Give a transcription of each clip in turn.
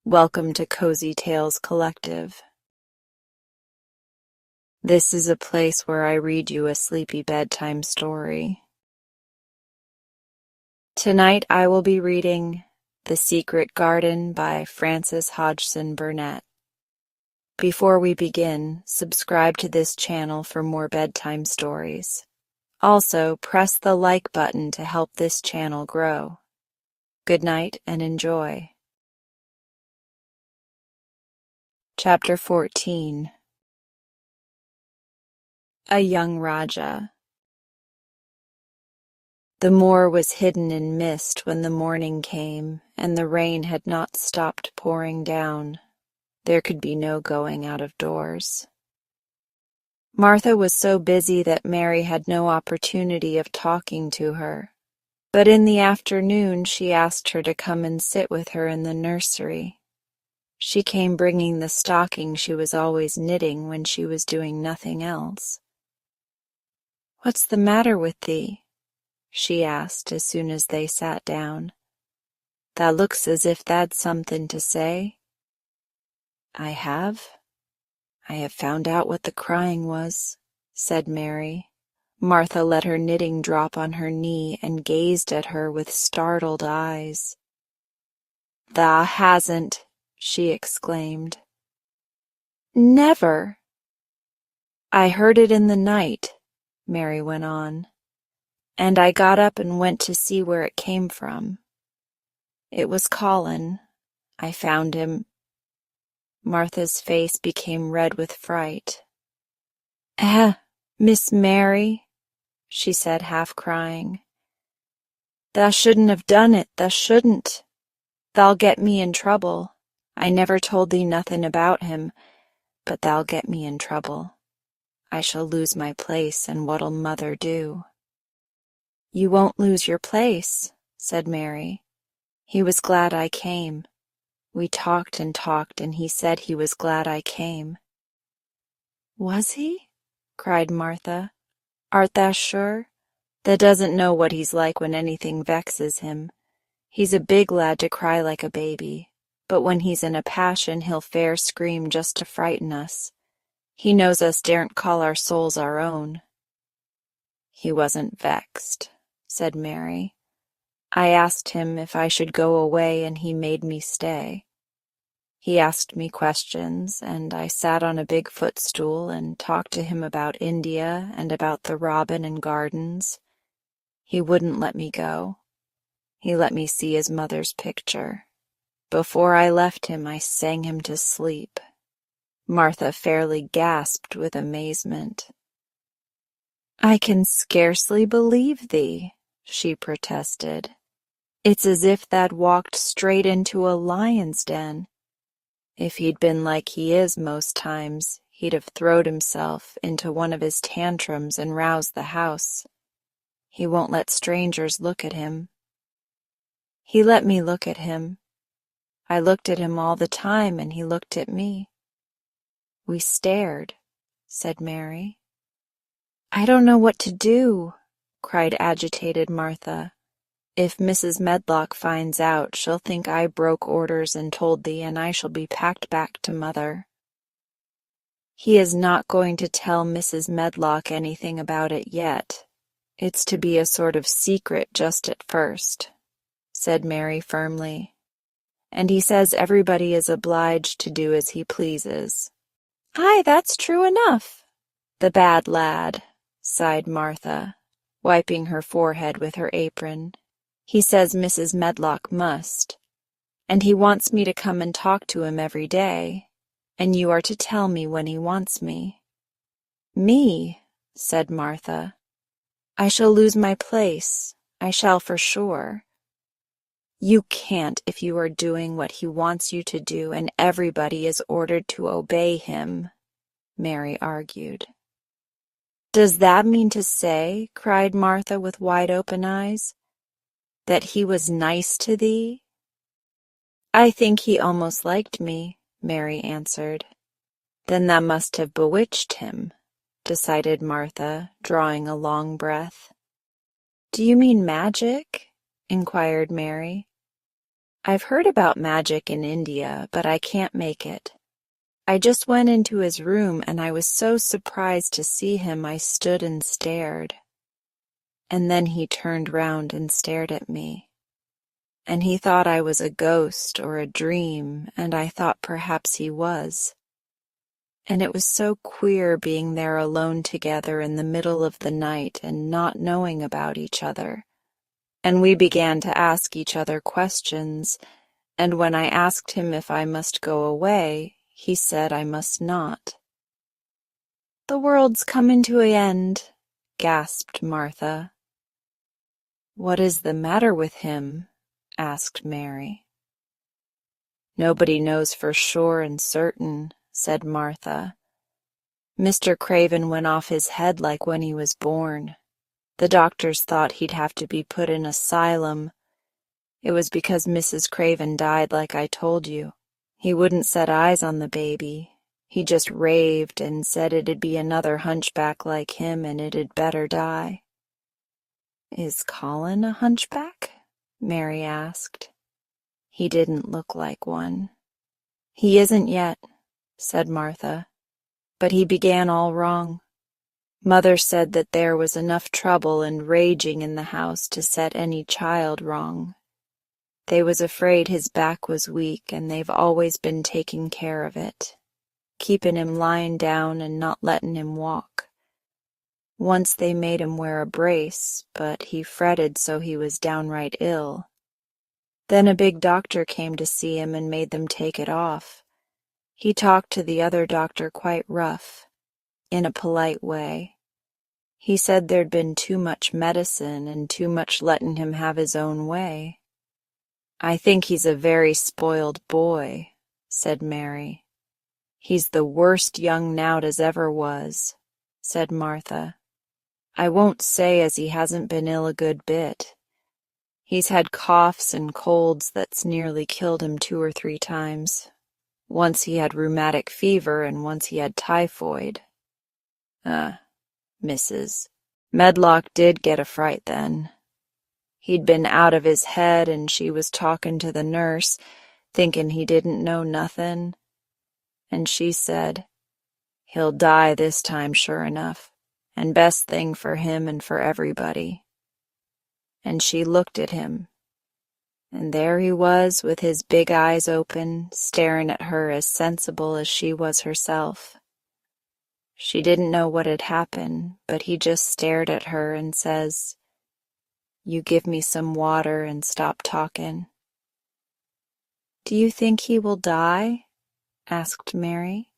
Welcome to Cozy Tales Collective. This is a place where I read you a sleepy bedtime story. Tonight I will be reading The Secret Garden by Frances Hodgson Burnett. Before we begin, subscribe to this channel for more bedtime stories. Also, press the like button to help this channel grow. Good night and enjoy. Chapter 14. A Young Raja. The moor was hidden in mist when the morning came, and the rain had not stopped pouring down. There could be no going out of doors. Martha was so busy that Mary had no opportunity of talking to her, but in the afternoon she asked her to come and sit with her in the nursery. She came bringing the stocking she was always knitting when she was doing nothing else. "What's the matter with thee?" she asked as soon as they sat down. "Thou looks as if tha'd something to say." "I have found out what the crying was," said Mary. Martha let her knitting drop on her knee and gazed at her with startled eyes. "Thou hasn't," she exclaimed. "Never." "I heard it in the night," Mary went on, "and I got up and went to see where it came from. It was Colin. I found him." Martha's face became red with fright. Miss Mary," she said, half crying. "Thou shouldn't have done it, thou shouldn't. Thou'll get me in trouble. I never told thee nothing about him, but thou'll get me in trouble. I shall lose my place, and what'll mother do?" "You won't lose your place," said Mary. "He was glad I came. We talked and talked, and he said he was glad I came." "Was he?" cried Martha. "Art thou sure? Thou doesn't know what he's like when anything vexes him. He's a big lad to cry like a baby, but when he's in a passion he'll fair scream just to frighten us. He knows us daren't call our souls our own." "He wasn't vexed," said Mary. "I asked him if I should go away, and he made me stay. He asked me questions, and I sat on a big footstool and talked to him about India and about the robin and gardens. He wouldn't let me go. He let me see his mother's picture. Before I left him, I sang him to sleep." Martha fairly gasped with amazement. "I can scarcely believe thee," she protested. "It's as if tha'd walked straight into a lion's den. If he'd been like he is most times, he'd have throwed himself into one of his tantrums and roused the house. He won't let strangers look at him." "He let me look at him. I looked at him all the time, and he looked at me. We stared," said Mary. "I don't know what to do," cried agitated Martha. "If Mrs. Medlock finds out, she'll think I broke orders and told thee, and I shall be packed back to mother." "He is not going to tell Mrs. Medlock anything about it yet. It's to be a sort of secret just at first," said Mary firmly. "And he says everybody is obliged to do as he pleases." "Aye, that's true enough." "The bad lad," sighed Martha, wiping her forehead with her apron. "He says Mrs. Medlock must, and he wants me to come and talk to him every day, and you are to tell me when he wants me." "Me?" said Martha. "I shall lose my place. I shall for sure." "You can't if you are doing what he wants you to do, and everybody is ordered to obey him," Mary argued. "Does that mean to say," cried Martha with wide-open eyes, "that he was nice to thee?" "I think he almost liked me," Mary answered. "Then thou must have bewitched him," decided Martha, drawing a long breath. "Do you mean magic?" inquired Mary. I've heard about magic in India, but I can't make it. I just went into his room and I was so surprised to see him I stood and stared. And then he turned round and stared at me. And he thought I was a ghost or a dream, and I thought perhaps he was. And it was so queer being there alone together in the middle of the night and not knowing about each other. And we began to ask each other questions, and when I asked him if I must go away, he said I must not. "The world's coming to an end," gasped Martha. "What is the matter with him?" asked Mary. "Nobody knows for sure and certain," said Martha. "Mr. Craven went off his head like when he was born. The doctors thought he'd have to be put in an asylum. It was because Mrs. Craven died like I told you. He wouldn't set eyes on the baby. He just raved and said it'd be another hunchback like him and it'd better die." "Is Colin a hunchback?" Mary asked. "He didn't look like one." "He isn't yet," said Martha, "but he began all wrong. Mother said that there was enough trouble and raging in the house to set any child wrong. They was afraid his back was weak, and they've always been taking care of it, keeping him lying down and not letting him walk. Once they made him wear a brace, but he fretted so he was downright ill. Then a big doctor came to see him and made them take it off. He talked to the other doctor quite rough, in a polite way. He said there'd been too much medicine and too much letting him have his own way. I think he's a very spoiled boy," said Mary. "He's the worst young nowt as ever was," said Martha. "I won't say as he hasn't been ill a good bit. He's had coughs and colds that's nearly killed him 2 or 3 times. Once he had rheumatic fever and once he had typhoid. Mrs. Medlock did get a fright then. He'd been out of his head and she was talking to the nurse, thinking he didn't know nothin', and she said, 'He'll die this time sure enough, and best thing for him and for everybody.' And she looked at him, and there he was with his big eyes open, staring at her as sensible as she was herself. She didn't know what had happened, but he just stared at her and says, 'You give me some water and stop talking.'" "Do you think he will die?" asked Mary.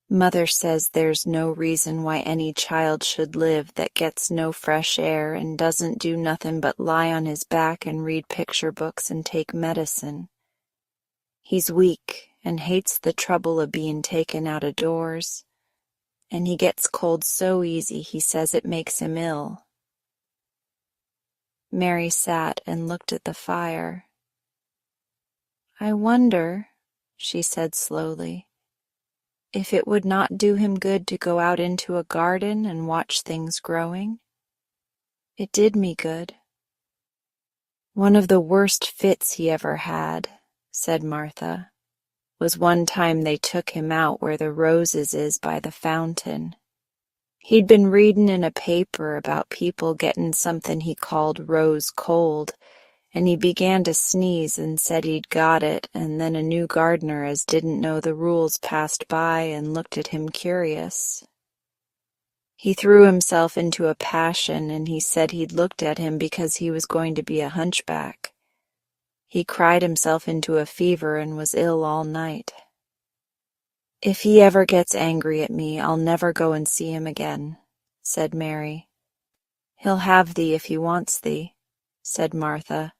"Mother says there's no reason why any child should live that gets no fresh air and doesn't do nothing but lie on his back and read picture books and take medicine. He's weak and hates the trouble of being taken out of doors, and he gets cold so easy he says it makes him ill." Mary sat and looked at the fire. "I wonder," she said slowly, "if it would not do him good to go out into a garden and watch things growing. It did me good." "One of the worst fits he ever had," said Martha, "was one time they took him out where the roses is by the fountain. He'd been readin' in a paper about people gettin' something he called rose cold, and he began to sneeze and said he'd got it, and then a new gardener as didn't know the rules passed by and looked at him curious. He threw himself into a passion, and he said he'd looked at him because he was going to be a hunchback. He cried himself into a fever and was ill all night. If he ever gets angry at me, I'll never go and see him again," said Mary. "He'll have thee if he wants thee," said Martha.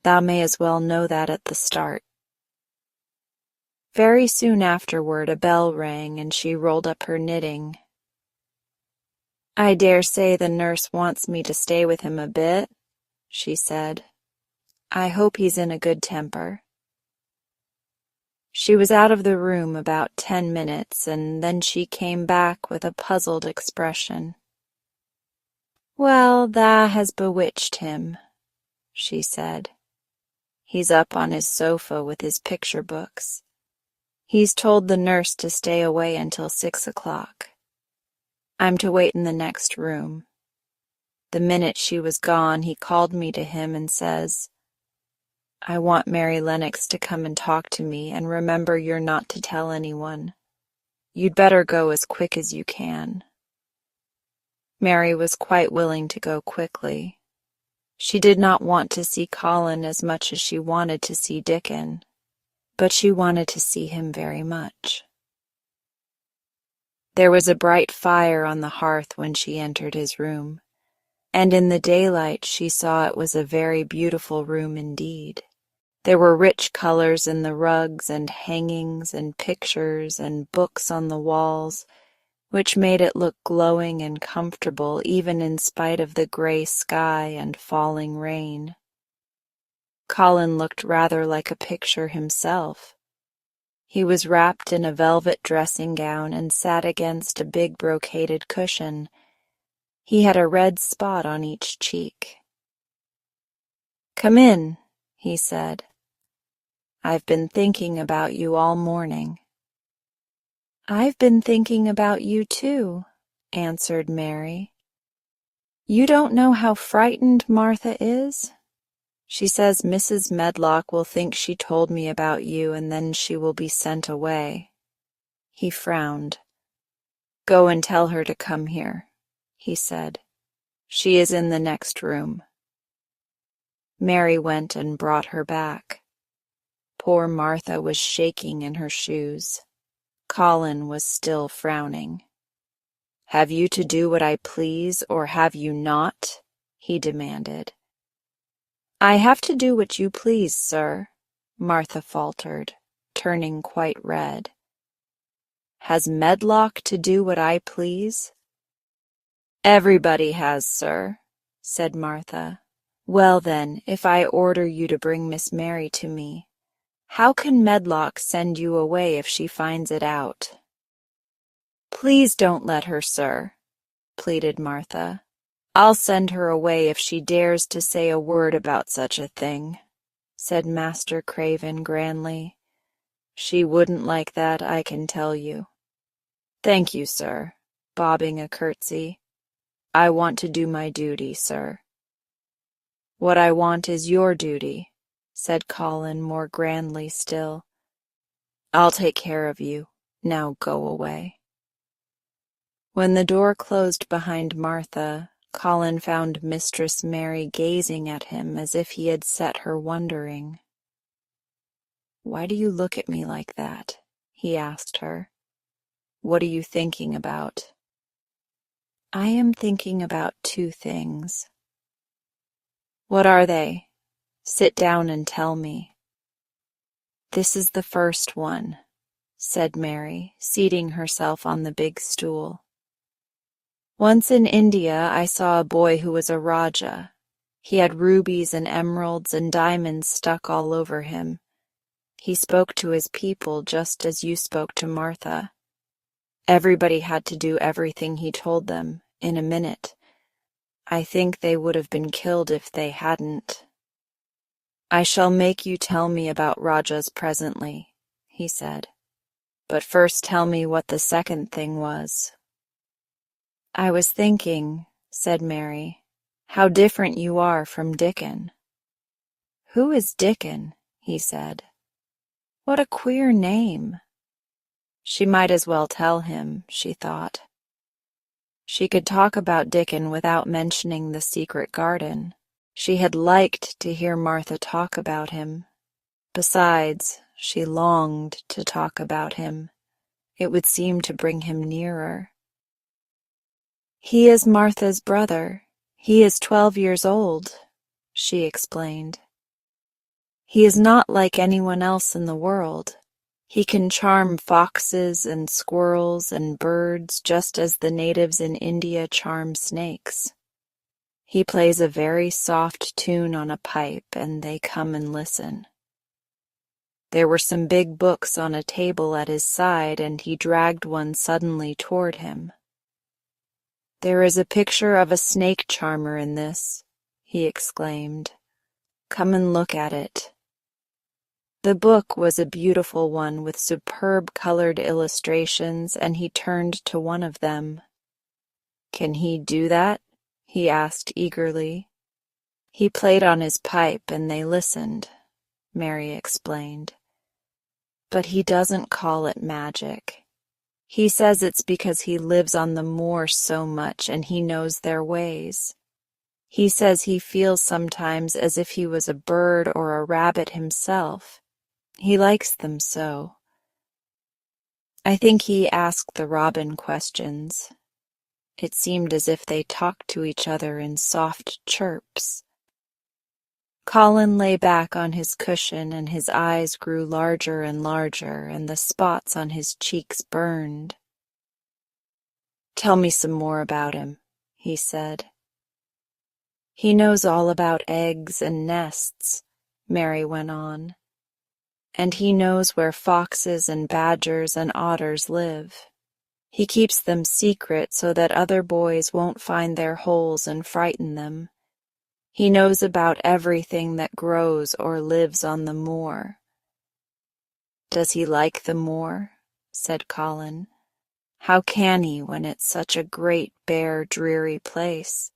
"Thou may as well know that at the start." Very soon afterward a bell rang, and she rolled up her knitting. "I dare say the nurse wants me to stay with him a bit," she said. "I hope he's in a good temper." She was out of the room about 10 minutes, and then she came back with a puzzled expression. "Well, tha has bewitched him," she said. He's up on his sofa with his picture books. He's told the nurse to stay away until 6 o'clock. I'm to wait in the next room. The minute she was gone, he called me to him and says, I want Mary Lennox to come and talk to me, and remember you're not to tell anyone. You'd better go as quick as you can. Mary was quite willing to go quickly. She did not want to see Colin as much as she wanted to see Dickon, but she wanted to see him very much. There was a bright fire on the hearth when she entered his room, and in the daylight she saw it was a very beautiful room indeed. There were rich colors in the rugs and hangings and pictures and books on the walls, which made it look glowing and comfortable even in spite of the gray sky and falling rain. Colin looked rather like a picture himself. He was wrapped in a velvet dressing gown and sat against a big brocaded cushion. He had a red spot on each cheek. "Come in," he said. "I've been thinking about you all morning." "I've been thinking about you too," answered Mary. "You don't know how frightened Martha is? She says Mrs. Medlock will think she told me about you, and then she will be sent away." He frowned. "Go and tell her to come here," he said. "She is in the next room." Mary went and brought her back. Poor Martha was shaking in her shoes. Colin was still frowning. "Have you to do what I please, or have you not?" he demanded. "I have to do what you please, sir," Martha faltered, turning quite red. "Has Medlock to do what I please?" "Everybody has, sir," said Martha. "Well then, if I order you to bring Miss Mary to me, how can Medlock send you away if she finds it out?" "Please don't let her, sir," pleaded Martha. "I'll send her away if she dares to say a word about such a thing," said Master Craven grandly. "She wouldn't like that, I can tell you." "Thank you, sir," bobbing a curtsy. "I want to do my duty, sir." "What I want is your duty," said Colin more grandly still. "I'll take care of you. Now go away." When the door closed behind Martha, Colin found Mistress Mary gazing at him as if he had set her wondering. "Why do you look at me like that?" he asked her. "What are you thinking about?" "I am thinking about two things." "What are they? Sit down and tell me." "This is the first one," said Mary, seating herself on the big stool. "Once in India I saw a boy who was a Rajah. He had rubies and emeralds and diamonds stuck all over him. He spoke to his people just as you spoke to Martha. Everybody had to do everything he told them, in a minute. I think they would have been killed if they hadn't." "I shall make you tell me about Rajahs presently," he said. "But first tell me what the second thing was." "I was thinking," said Mary, "how different you are from Dickon." "Who is Dickon?" he said. "What a queer name." She might as well tell him, she thought. She could talk about Dickon without mentioning the secret garden. She had liked to hear Martha talk about him. Besides, she longed to talk about him. It would seem to bring him nearer. "He is Martha's brother. He is 12 years old," she explained. "He is not like anyone else in the world. He can charm foxes and squirrels and birds just as the natives in India charm snakes. He plays a very soft tune on a pipe, and they come and listen." There were some big books on a table at his side, and he dragged one suddenly toward him. "There is a picture of a snake charmer in this," he exclaimed. "Come and look at it. The book was a beautiful one with superb colored illustrations, and he turned to one of them. "Can he do that?" he asked eagerly. "He played on his pipe and they listened," Mary explained. "But he doesn't call it magic. He says it's because he lives on the moor so much and he knows their ways. He says he feels sometimes as if he was a bird or a rabbit himself. He likes them so. I think he asked the robin questions. It seemed as if they talked to each other in soft chirps." Colin lay back on his cushion and his eyes grew larger and larger and the spots on his cheeks burned. "Tell me some more about him," he said. "He knows all about eggs and nests," Mary went on. "And he knows where foxes and badgers and otters live. He keeps them secret so that other boys won't find their holes and frighten them. He knows about everything that grows or lives on the moor." "Does he like the moor?" said Colin. "How can he when it's such a great, bare, dreary place?"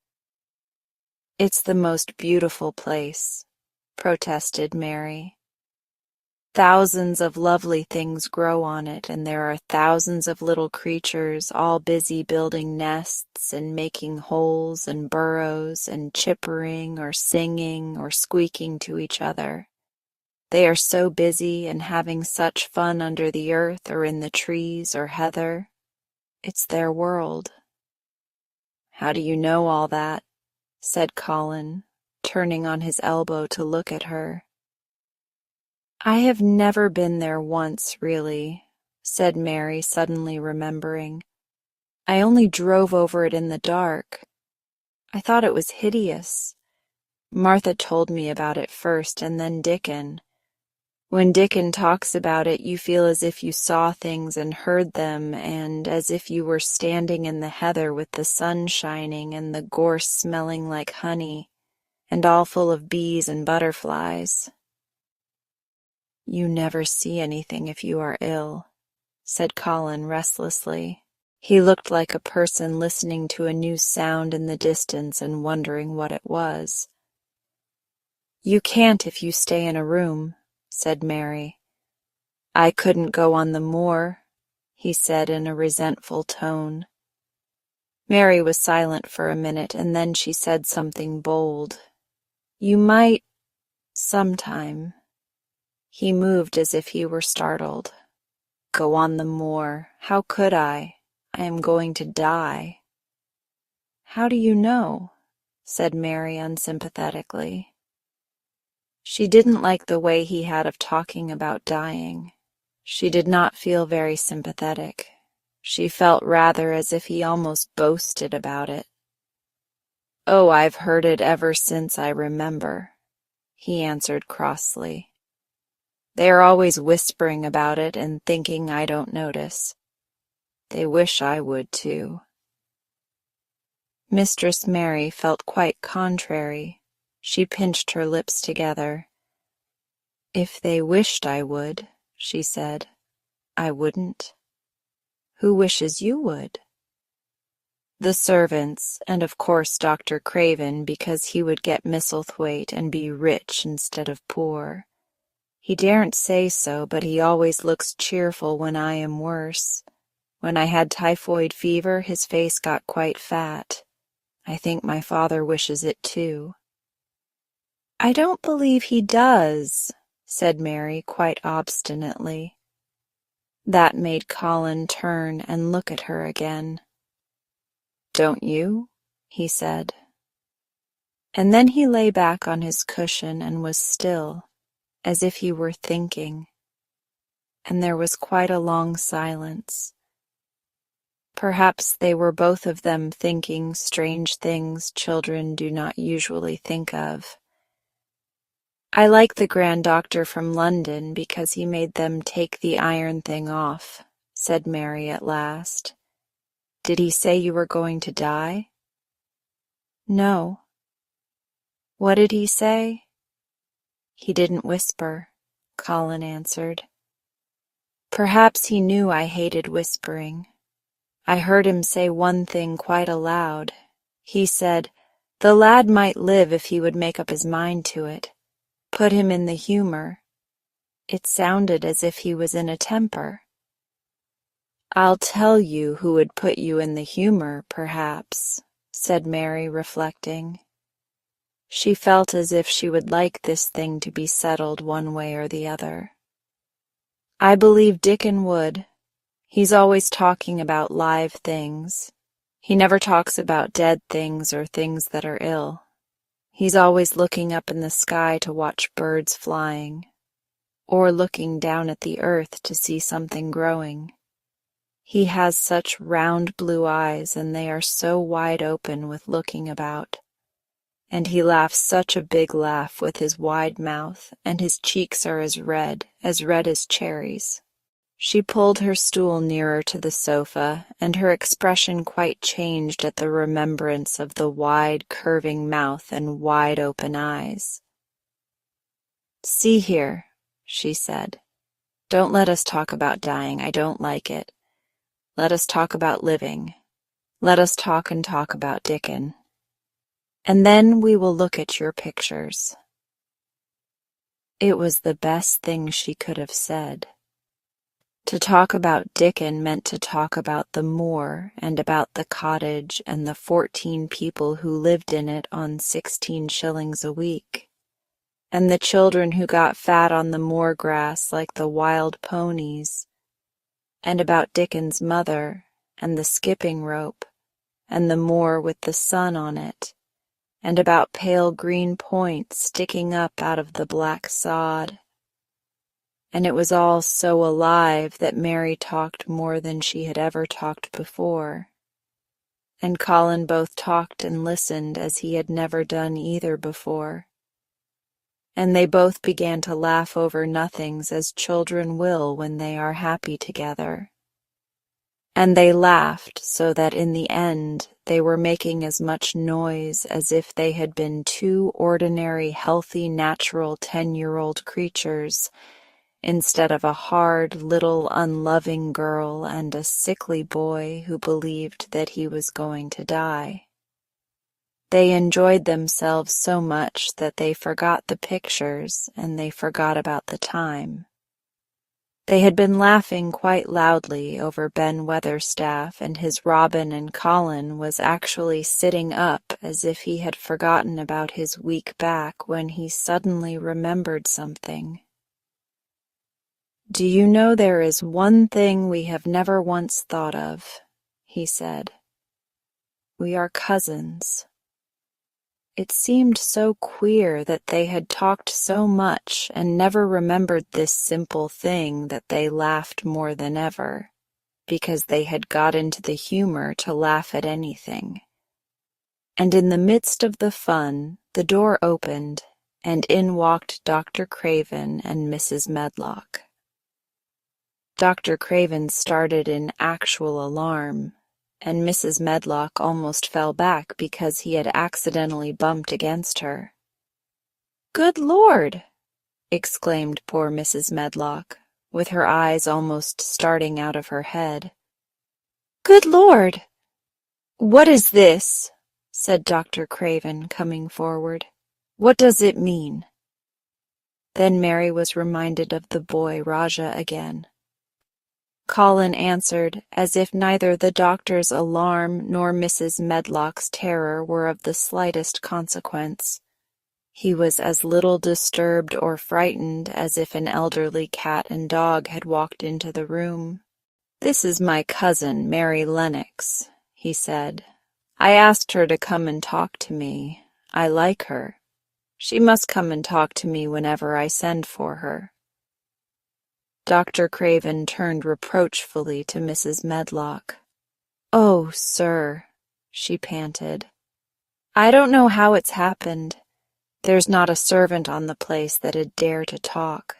"It's the most beautiful place," protested Mary. "Thousands of lovely things grow on it, and there are thousands of little creatures all busy building nests and making holes and burrows and chippering or singing or squeaking to each other. They are so busy and having such fun under the earth or in the trees or heather. It's their world." "How do you know all that?" said Colin, turning on his elbow to look at her. "I have never been there once, really," said Mary, suddenly remembering. "I only drove over it in the dark. I thought it was hideous. Martha told me about it first, and then Dickon. When Dickon talks about it, you feel as if you saw things and heard them, and as if you were standing in the heather with the sun shining and the gorse smelling like honey, and all full of bees and butterflies." "You never see anything if you are ill," said Colin restlessly. He looked like a person listening to a new sound in the distance and wondering what it was. "You can't if you stay in a room," said Mary. "I couldn't go on the moor," he said in a resentful tone. Mary was silent for a minute, and then she said something bold. "You might, sometime." He moved as if he were startled. "Go on the moor. How could I? I am going to die." "How do you know?" said Mary unsympathetically. She didn't like the way he had of talking about dying. She did not feel very sympathetic. She felt rather as if he almost boasted about it. "Oh, I've heard it ever since I remember," he answered crossly. "They are always whispering about it and thinking I don't notice. They wish I would, too." Mistress Mary felt quite contrary. She pinched her lips together. "If they wished I would," she said, "I wouldn't." "Who wishes you would?" "The servants, and of course Dr. Craven, because he would get Misselthwaite and be rich instead of poor. He daren't say so, but he always looks cheerful when I am worse. When I had typhoid fever, his face got quite fat. I think my father wishes it too." "I don't believe he does," said Mary quite obstinately. That made Colin turn and look at her again. "Don't you?" he said. And then he lay back on his cushion and was still, as if he were thinking. And there was quite a long silence. Perhaps they were both of them thinking strange things children do not usually think of. "I like the Grand Doctor from London because he made them take the iron thing off," said Mary at last. "Did he say you were going to die?" "No." "What did he say?" "He didn't whisper," Colin answered. Perhaps he knew I hated whispering. I heard him say one thing quite aloud. He said, the lad might live if he would make up his mind to it. Put him in the humor. It sounded as if he was in a temper. I'll tell you who would put you in the humor, perhaps, said Mary, reflecting. She felt as if she would like this thing to be settled one way or the other. I believe Dickon would. He's always talking about live things. He never talks about dead things or things that are ill. He's always looking up in the sky to watch birds flying, or looking down at the earth to see something growing. He has such round blue eyes, and they are so wide open with looking about. And he laughs such a big laugh with his wide mouth, and his cheeks are as red as cherries. She pulled her stool nearer to the sofa, and her expression quite changed at the remembrance of the wide, curving mouth and wide open eyes. See here, she said. Don't let us talk about dying. I don't like it. Let us talk about living. Let us talk and talk about Dickon. And then we will look at your pictures. It was the best thing she could have said. To talk about Dickon meant to talk about the moor and about the cottage and the 14 people who lived in it on 16 shillings a week, and the children who got fat on the moor grass like the wild ponies, and about Dickon's mother and the skipping rope and the moor with the sun on it, and about pale green points sticking up out of the black sod. And it was all so alive that Mary talked more than she had ever talked before, and Colin both talked and listened as he had never done either before. And they both began to laugh over nothings as children will when they are happy together. And they laughed so that in the end they were making as much noise as if they had been two ordinary, healthy, natural 10-year-old creatures, instead of a hard, little, unloving girl and a sickly boy who believed that he was going to die. They enjoyed themselves so much that they forgot the pictures and they forgot about the time. They had been laughing quite loudly over Ben Weatherstaff, and his Robin, and Colin was actually sitting up as if he had forgotten about his weak back when he suddenly remembered something. Do you know there is one thing we have never once thought of, he said. We are cousins. It seemed so queer that they had talked so much and never remembered this simple thing that they laughed more than ever, because they had got into the humor to laugh at anything. And in the midst of the fun, the door opened, and in walked Dr. Craven and Mrs. Medlock. Dr. Craven started in actual alarm, and Mrs. Medlock almost fell back because he had accidentally bumped against her. "Good Lord!" exclaimed poor Mrs. Medlock, with her eyes almost starting out of her head. "Good Lord! What is this?" said Dr. Craven, coming forward. "What does it mean?" Then Mary was reminded of the boy Rajah again. Colin answered as if neither the doctor's alarm nor Mrs. Medlock's terror were of the slightest consequence. He was as little disturbed or frightened as if an elderly cat and dog had walked into the room. "This is my cousin, Mary Lennox," he said. "I asked her to come and talk to me. I like her. She must come and talk to me whenever I send for her." Dr. Craven turned reproachfully to Mrs. Medlock. "Oh, sir," she panted. "I don't know how it's happened. There's not a servant on the place that'd dare to talk.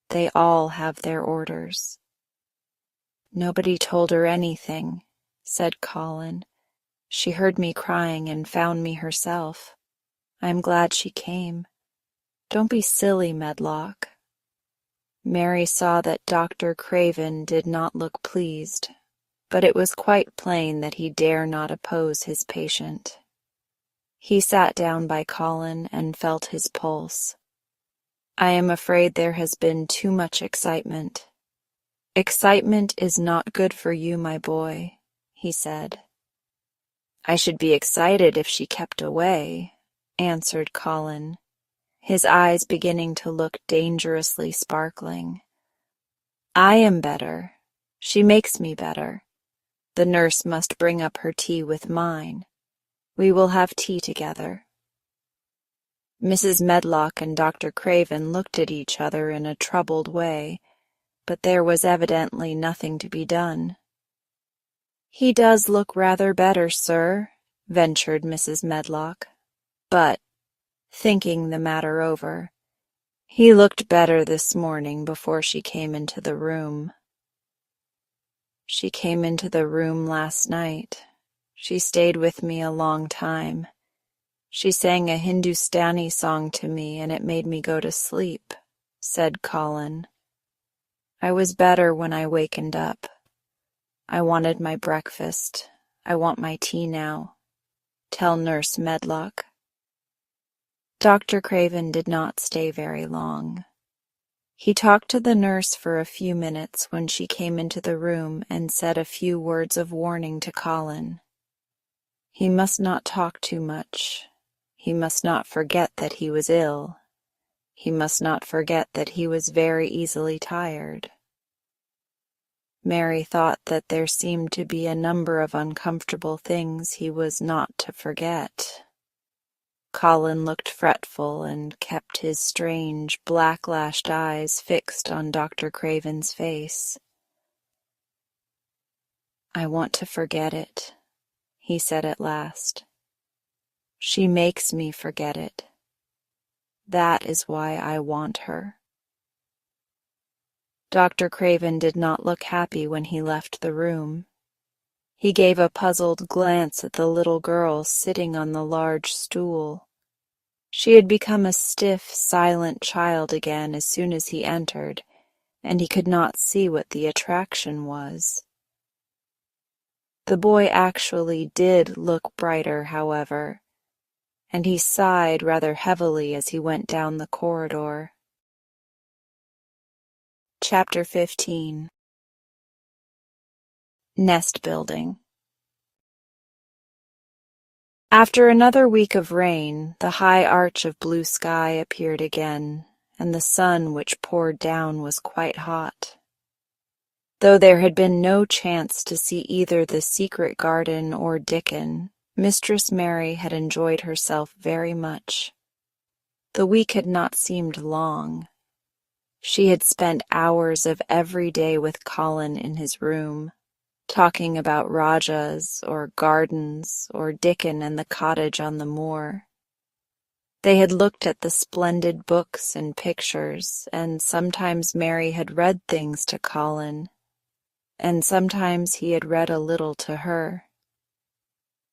They all have their orders." "Nobody told her anything," said Colin. "She heard me crying and found me herself. I'm glad she came. Don't be silly, Medlock." Mary saw that Dr. Craven did not look pleased, but it was quite plain that he dare not oppose his patient. He sat down by Colin and felt his pulse. "I am afraid there has been too much excitement." "Excitement is not good for you, my boy," he said. "I should be excited if she kept away," answered Colin, his eyes beginning to look dangerously sparkling. "I am better. She makes me better. The nurse must bring up her tea with mine. We will have tea together." Mrs. Medlock and Dr. Craven looked at each other in a troubled way, but there was evidently nothing to be done. "He does look rather better, sir," ventured Mrs. Medlock, "but, thinking the matter over, he looked better this morning before she came into the room." "She came into the room last night. She stayed with me a long time. She sang a Hindustani song to me, and it made me go to sleep," said Colin. "I was better when I wakened up. I wanted my breakfast. I want my tea now. Tell Nurse Medlock." Dr. Craven did not stay very long. He talked to the nurse for a few minutes when she came into the room and said a few words of warning to Colin. He must not talk too much. He must not forget that he was ill. He must not forget that he was very easily tired. Mary thought that there seemed to be a number of uncomfortable things he was not to forget. Colin looked fretful and kept his strange, black-lashed eyes fixed on Dr. Craven's face. "I want to forget it," he said at last. "She makes me forget it. That is why I want her." Dr. Craven did not look happy when he left the room. He gave a puzzled glance at the little girl sitting on the large stool. She had become a stiff, silent child again as soon as he entered, and he could not see what the attraction was. The boy actually did look brighter, however, and he sighed rather heavily as he went down the corridor. Chapter 15. Nest Building. After another week of rain, the high arch of blue sky appeared again, and the sun which poured down was quite hot. Though there had been no chance to see either the secret garden or Dickon, Mistress Mary had enjoyed herself very much. The week had not seemed long. She had spent hours of every day with Colin in his room, talking about Rajas or gardens or Dickon and the cottage on the moor. They had looked at the splendid books and pictures, and sometimes Mary had read things to Colin, and sometimes he had read a little to her.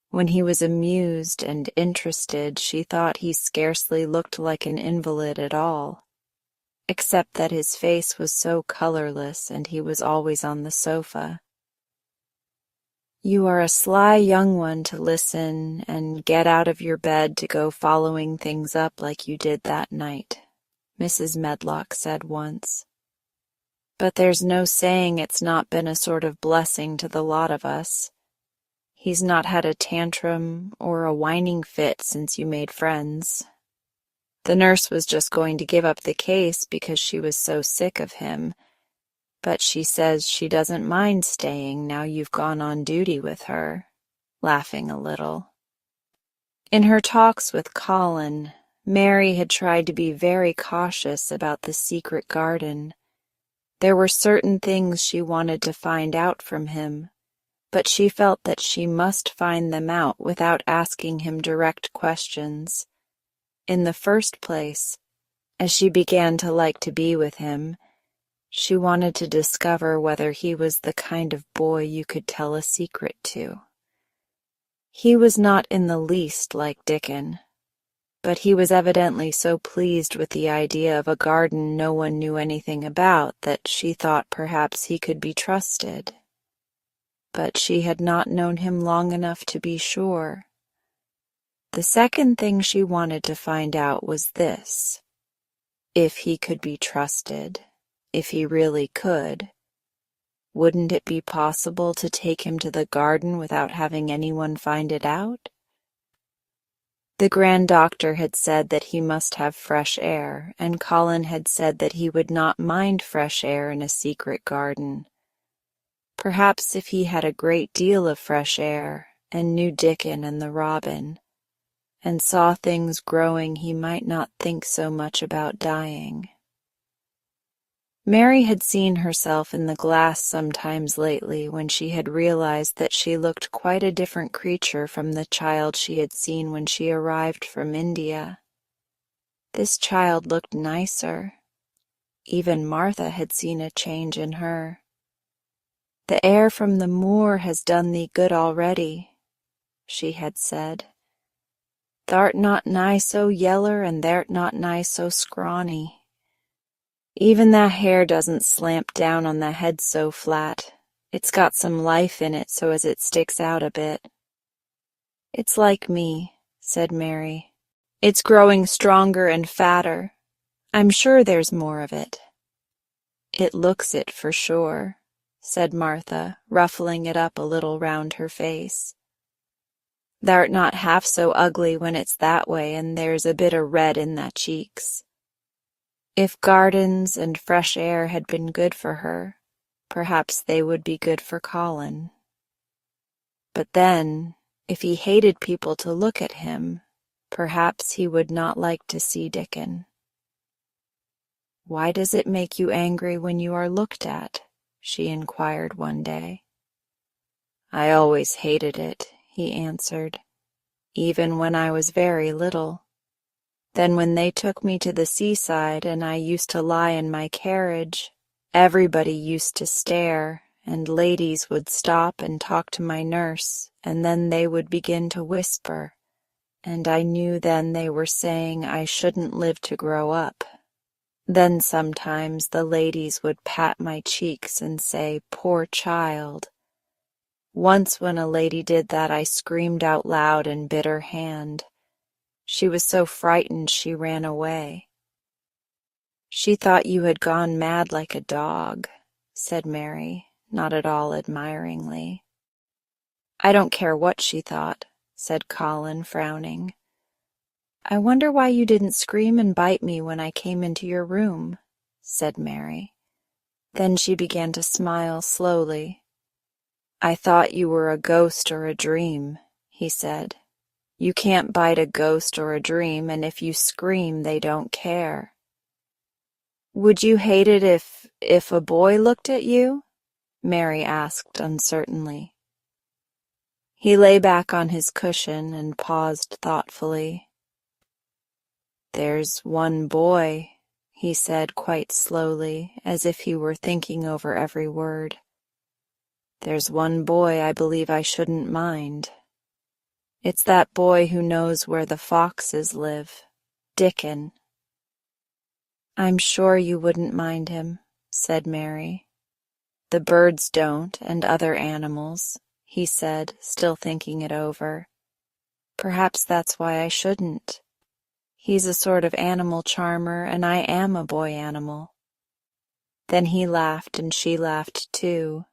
When he was amused and interested, she thought he scarcely looked like an invalid at all, except that his face was so colorless and he was always on the sofa. "You are a sly young one to listen and get out of your bed to go following things up like you did that night," Mrs. Medlock said once. "But there's no saying it's not been a sort of blessing to the lot of us. He's not had a tantrum or a whining fit since you made friends. The nurse was just going to give up the case because she was so sick of him, but she says she doesn't mind staying now you've gone on duty with her," laughing a little. In her talks with Colin, Mary had tried to be very cautious about the secret garden. There were certain things she wanted to find out from him, but she felt that she must find them out without asking him direct questions. In the first place, as she began to like to be with him, she wanted to discover whether he was the kind of boy you could tell a secret to. He was not in the least like Dickon, but he was evidently so pleased with the idea of a garden no one knew anything about that she thought perhaps he could be trusted. But she had not known him long enough to be sure. The second thing she wanted to find out was this: if he could be trusted, if he really could, wouldn't it be possible to take him to the garden without having anyone find it out? The Grand Doctor had said that he must have fresh air, and Colin had said that he would not mind fresh air in a secret garden. Perhaps if he had a great deal of fresh air, and knew Dickon and the robin, and saw things growing, he might not think so much about dying. Mary had seen herself in the glass sometimes lately when she had realized that she looked quite a different creature from the child she had seen when she arrived from India. This child looked nicer. Even Martha had seen a change in her. "The air from the moor has done thee good already," she had said. "Thou'rt not nigh so yeller, and thou'rt not nigh so scrawny. Even that hair doesn't slamp down on the head so flat. It's got some life in it so as it sticks out a bit." "It's like me," said Mary. "It's growing stronger and fatter. I'm sure there's more of it." "It looks it for sure," said Martha, ruffling it up a little round her face. "Thou'rt not half so ugly when it's that way, and there's a bit o' red in thy cheeks." If gardens and fresh air had been good for her, perhaps they would be good for Colin. But then, if he hated people to look at him, perhaps he would not like to see Dickon. "Why does it make you angry when you are looked at?" she inquired one day. "I always hated it," he answered, "even when I was very little. Then when they took me to the seaside and I used to lie in my carriage, everybody used to stare, and ladies would stop and talk to my nurse, and then they would begin to whisper, and I knew then they were saying I shouldn't live to grow up. Then sometimes the ladies would pat my cheeks and say, 'Poor child.' Once when a lady did that, I screamed out loud and bit her hand. She was so frightened she ran away." "She thought you had gone mad like a dog," said Mary, not at all admiringly. "I don't care what she thought," said Colin, frowning. "I wonder why you didn't scream and bite me when I came into your room," said Mary. Then she began to smile slowly. "I thought you were a ghost or a dream," he said. "You can't bite a ghost or a dream, and if you scream, they don't care." "Would you hate it if a boy looked at you?" Mary asked uncertainly. He lay back on his cushion and paused thoughtfully. "There's one boy," he said quite slowly, as if he were thinking over every word. "There's one boy I believe I shouldn't mind. It's that boy who knows where the foxes live, Dickon." "I'm sure you wouldn't mind him," said Mary. "The birds don't, and other animals," he said, still thinking it over. "Perhaps that's why I shouldn't. He's a sort of animal charmer, and I am a boy animal." Then he laughed, and she laughed too.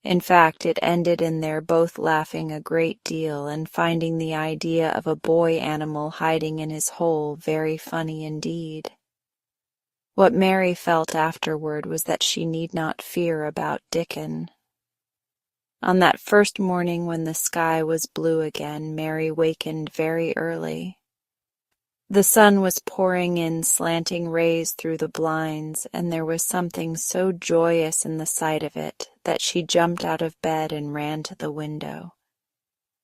In fact, it ended in their both laughing a great deal and finding the idea of a boy animal hiding in his hole very funny indeed. What Mary felt afterward was that she need not fear about Dickon. On that first morning when the sky was blue again, Mary wakened very early. The sun was pouring in slanting rays through the blinds, and there was something so joyous in the sight of it that she jumped out of bed and ran to the window.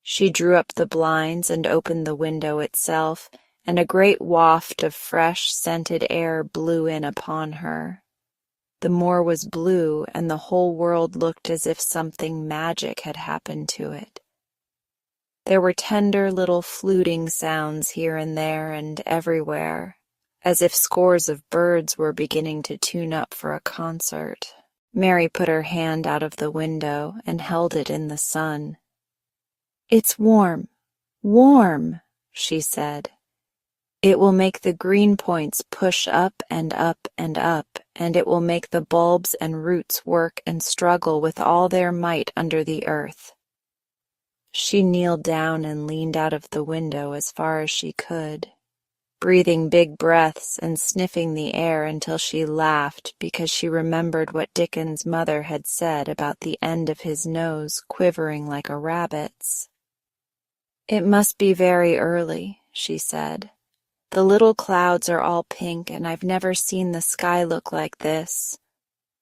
She drew up the blinds and opened the window itself, and a great waft of fresh, scented air blew in upon her. The moor was blue, and the whole world looked as if something magic had happened to it. There were tender little fluting sounds here and there and everywhere, as if scores of birds were beginning to tune up for a concert. Mary put her hand out of the window and held it in the sun. "It's warm, warm," she said. "It will make the green points push up and up and up, and it will make the bulbs and roots work and struggle with all their might under the earth." She kneeled down and leaned out of the window as far as she could, breathing big breaths and sniffing the air until she laughed because she remembered what Dickens's mother had said about the end of his nose quivering like a rabbit's. "It must be very early," she said. "The little clouds are all pink, and I've never seen the sky look like this.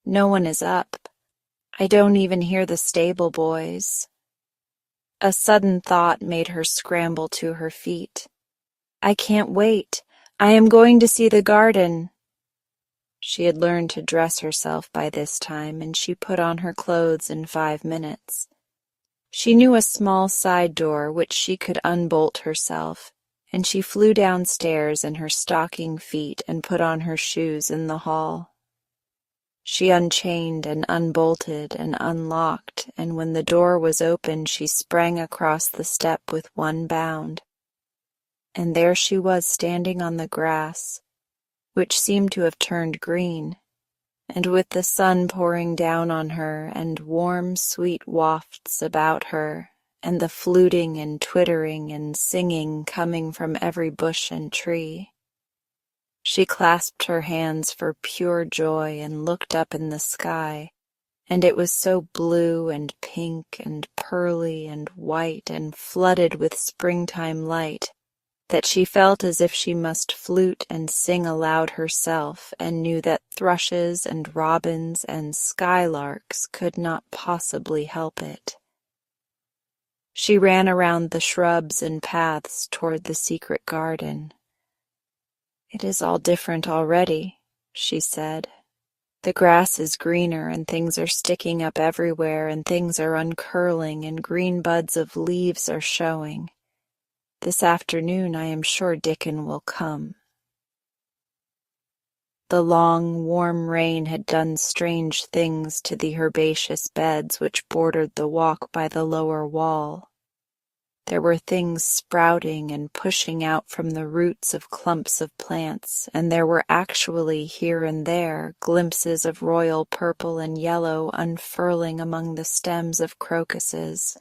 No one is up. I don't even hear the stable boys." A sudden thought made her scramble to her feet. "I can't wait. I am going to see the garden." She had learned to dress herself by this time, and she put on her clothes in 5 minutes. She knew a small side door which she could unbolt herself, and she flew downstairs in her stocking feet and put on her shoes in the hall. She unchained and unbolted and unlocked, and when the door was open she sprang across the step with one bound. And there she was standing on the grass, which seemed to have turned green, and with the sun pouring down on her and warm, sweet wafts about her, and the fluting and twittering and singing coming from every bush and tree. She clasped her hands for pure joy and looked up in the sky, and it was so blue and pink and pearly and white and flooded with springtime light that she felt as if she must flute and sing aloud herself, and knew that thrushes and robins and skylarks could not possibly help it. She ran around the shrubs and paths toward the secret garden. "It is all different already," she said. "The grass is greener, and things are sticking up everywhere, and things are uncurling, and green buds of leaves are showing. This afternoon I am sure Dickon will come." The long, warm rain had done strange things to the herbaceous beds which bordered the walk by the lower wall. There were things sprouting and pushing out from the roots of clumps of plants, and there were actually here and there glimpses of royal purple and yellow unfurling among the stems of crocuses.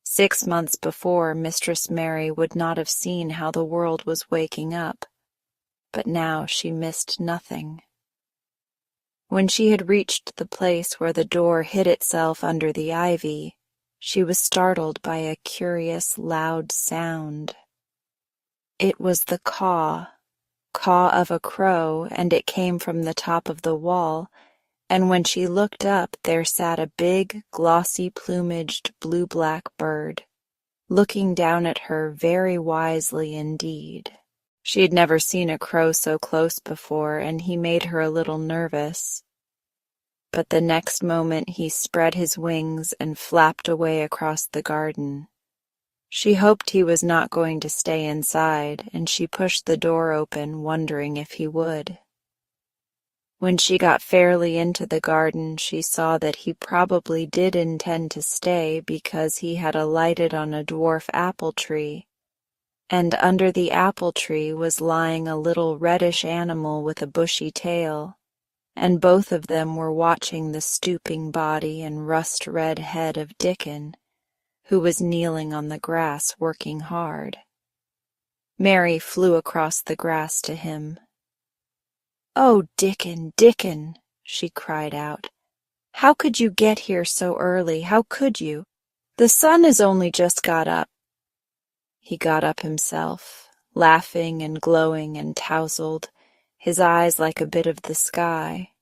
6 months before, Mistress Mary would not have seen how the world was waking up, but now she missed nothing. When she had reached the place where the door hid itself under the ivy, she was startled by a curious, loud sound. It was the caw of a crow, and it came from the top of the wall, and when she looked up there sat a big, glossy-plumaged blue-black bird, looking down at her very wisely indeed. She had never seen a crow so close before, and he made her a little nervous. But the next moment he spread his wings and flapped away across the garden. She hoped he was not going to stay inside, and she pushed the door open, wondering if he would. When she got fairly into the garden, she saw that he probably did intend to stay because he had alighted on a dwarf apple tree, and under the apple tree was lying a little reddish animal with a bushy tail, and both of them were watching the stooping body and rust-red head of Dickon, who was kneeling on the grass working hard. Mary flew across the grass to him. "Oh, Dickon, Dickon," she cried out. "How could you get here so early? How could you? The sun has only just got up." He got up himself, laughing and glowing and tousled, his eyes like a bit of the sky.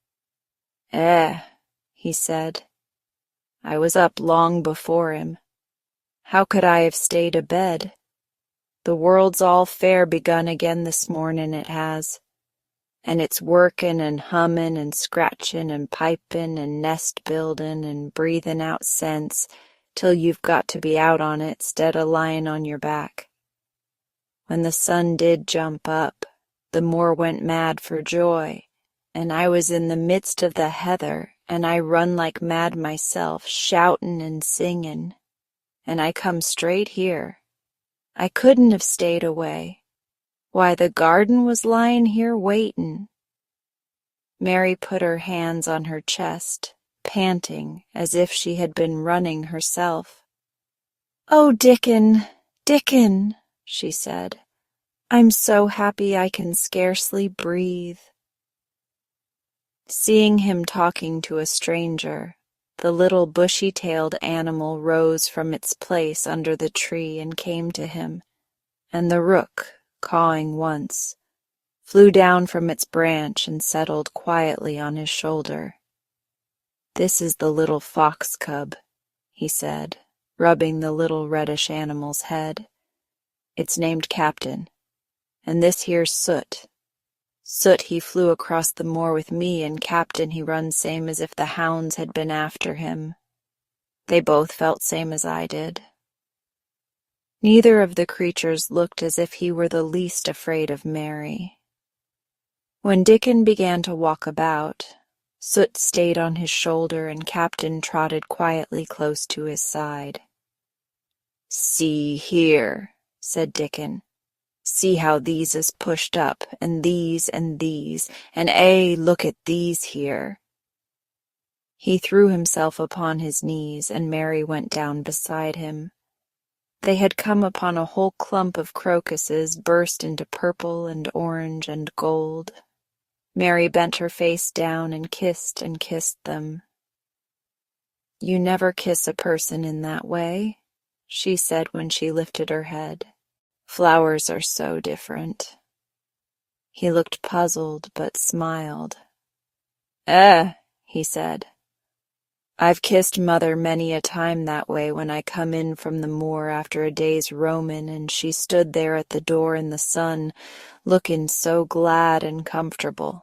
He said. "I was up long before him. How could I have stayed abed? The world's all fair begun again this mornin', it has, and it's workin' and hummin' and scratchin' and pipin' and nest buildin' and breathin' out scents till you've got to be out on it 'stead o' lying on your back. When the sun did jump up, the moor went mad for joy, and I was in the midst of the heather, and I run like mad myself, shoutin' and singin', and I come straight here. I couldn't have stayed away. Why, the garden was lying here waitin'." Mary put her hands on her chest, panting as if she had been running herself. "Oh, Dickon, Dickon," she said, "I'm so happy I can scarcely breathe." Seeing him talking to a stranger, the little bushy-tailed animal rose from its place under the tree and came to him, and the rook, cawing once, flew down from its branch and settled quietly on his shoulder. "This is the little fox cub," he said, rubbing the little reddish animal's head. "It's named Captain, and this here's Soot. Soot he flew across the moor with me, and Captain he runs same as if the hounds had been after him. They both felt same as I did." Neither of the creatures looked as if he were the least afraid of Mary. When Dickon began to walk about, Soot stayed on his shoulder and Captain trotted quietly close to his side. "See here," said Dickon. "See how these is pushed up, and these, and look at these here." He threw himself upon his knees, and Mary went down beside him. They had come upon a whole clump of crocuses burst into purple and orange and gold. Mary bent her face down and kissed them. "You never kiss a person in that way," she said when she lifted her head. "Flowers are so different." He looked puzzled but smiled. He said. "I've kissed Mother many a time that way when I come in from the moor after a day's roamin', and she stood there at the door in the sun, lookin' so glad and comfortable."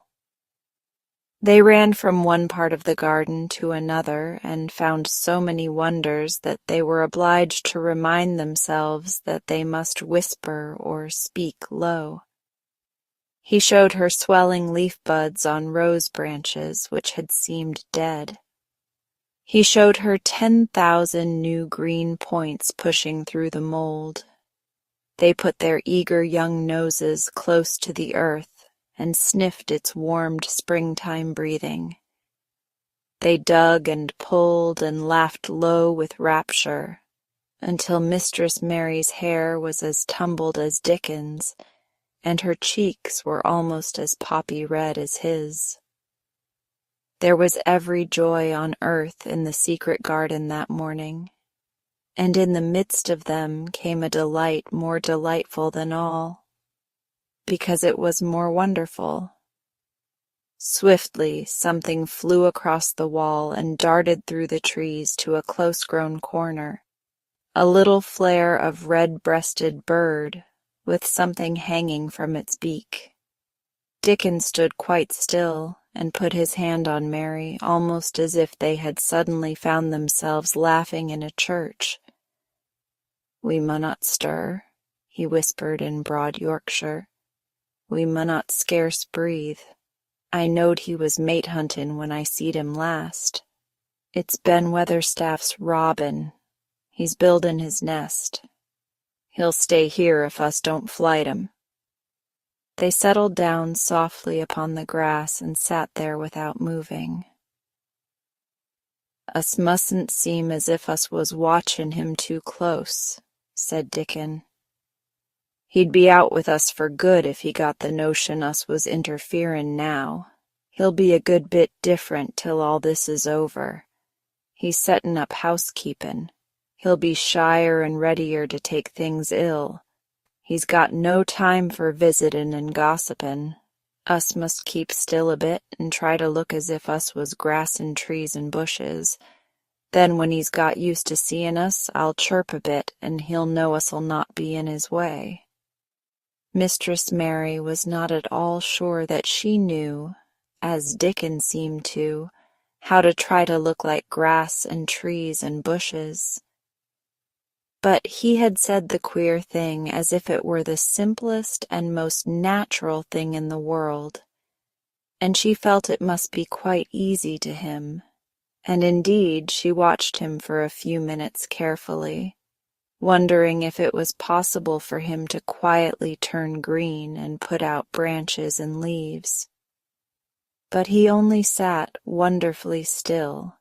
They ran from one part of the garden to another and found so many wonders that they were obliged to remind themselves that they must whisper or speak low. He showed her swelling leaf buds on rose branches which had seemed dead. He showed her 10,000 new green points pushing through the mold. They put their eager young noses close to the earth and sniffed its warmed springtime breathing. They dug and pulled and laughed low with rapture, until Mistress Mary's hair was as tumbled as Dickon's, and her cheeks were almost as poppy red as his. There was every joy on earth in the secret garden that morning, and in the midst of them came a delight more delightful than all, because it was more wonderful. Swiftly something flew across the wall and darted through the trees to a close-grown corner, a little flare of red-breasted bird with something hanging from its beak. Dickon stood quite still and put his hand on Mary, almost as if they had suddenly found themselves laughing in a church. "We munnot stir," he whispered in broad Yorkshire. "We munnot scarce breathe. I knowed he was mate huntin' when I seed him last. It's Ben Weatherstaff's robin. He's buildin' his nest. He'll stay here if us don't flight him." They settled down softly upon the grass and sat there without moving. "Us mustn't seem as if us was watchin' him too close," said Dickon. "He'd be out with us for good if he got the notion us was interferin' now. He'll be a good bit different till all this is over. He's settin' up housekeepin'. He'll be shyer and readier to take things ill. He's got no time for visitin' and gossipin'. Us must keep still a bit and try to look as if us was grass and trees and bushes. Then when he's got used to seein' us, I'll chirp a bit, and he'll know us'll not be in his way." Mistress Mary was not at all sure that she knew, as Dickon seemed to, how to try to look like grass and trees and bushes. But he had said the queer thing as if it were the simplest and most natural thing in the world, and she felt it must be quite easy to him, and indeed she watched him for a few minutes carefully, wondering if it was possible for him to quietly turn green and put out branches and leaves. But he only sat wonderfully still,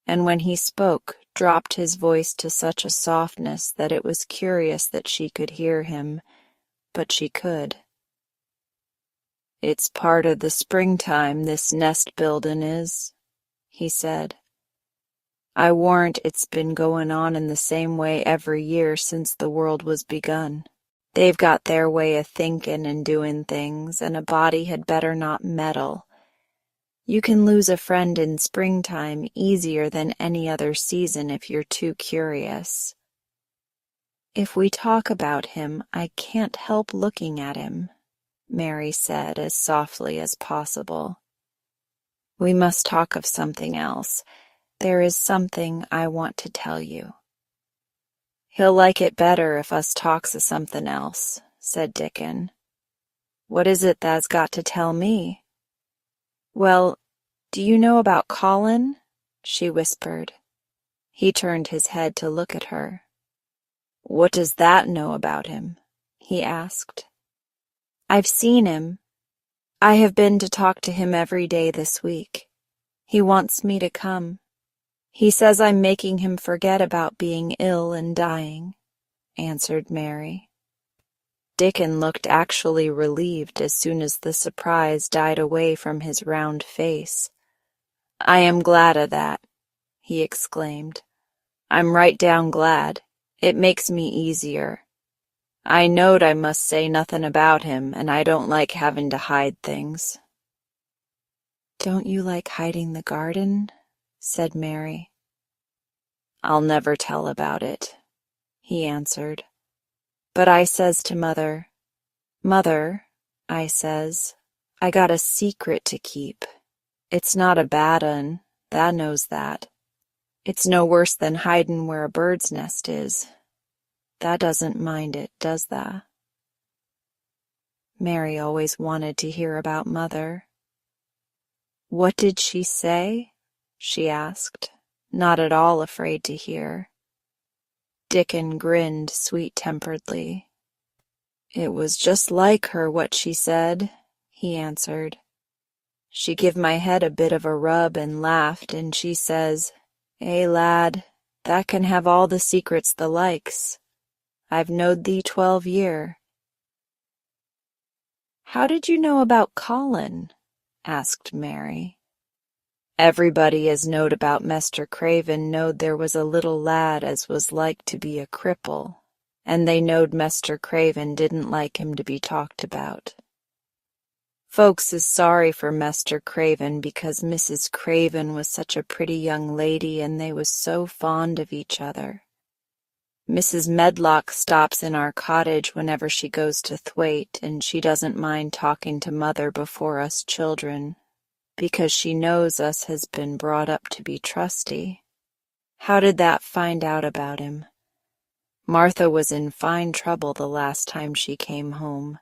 and when he spoke, dropped his voice to such a softness that it was curious that she could hear him, but she could. "It's part of the springtime, this nest buildin' is," he said. "I warrant it's been goin' on in the same way every year since the world was begun. They've got their way of thinkin' and doin' things, and a body had better not meddle. You can lose a friend in springtime easier than any other season if you're too curious. If we talk about him, I can't help looking at him," Mary said as softly as possible. "We must talk of something else. There is something I want to tell you." "He'll like it better if us talks of something else," said Dickon. "What is it tha's got to tell me?" "Well, do you know about Colin?" she whispered. He turned his head to look at her. "What does that know about him?" he asked. "I've seen him. I have been to talk to him every day this week. He wants me to come. He says I'm making him forget about being ill and dying," answered Mary. Dickon looked actually relieved as soon as the surprise died away from his round face. "I am glad o' that," he exclaimed. "I'm right down glad. It makes me easier. I knowed I must say nothin' about him, and I don't like havin' to hide things." "Don't you like hiding the garden?" said Mary. "I'll never tell about it," he answered. "But I says to Mother, 'Mother,' I says, 'I got a secret to keep. It's not a bad un, tha knows that. It's no worse than hidin' where a bird's nest is. Tha doesn't mind it, does tha?'" Mary always wanted to hear about Mother. "What did she say?" she asked, not at all afraid to hear. Dickon grinned sweet-temperedly. "It was just like her what she said," he answered. "She give my head a bit of a rub and laughed, and she says, 'Eh, lad, tha can have all the secrets tha likes. I've knowed thee 12 year.'" "How did you know about Colin?" asked Mary. "Everybody as knowed about Mester Craven knowed there was a little lad as was like to be a cripple, and they knowed Mester Craven didn't like him to be talked about. Folks is sorry for Mester Craven because Mrs. Craven was such a pretty young lady and they was so fond of each other. Mrs. Medlock stops in our cottage whenever she goes to Thwaite, and she doesn't mind talking to Mother before us children, because she knows us has been brought up to be trusty. How did that find out about him? Martha was in fine trouble the last time she came home.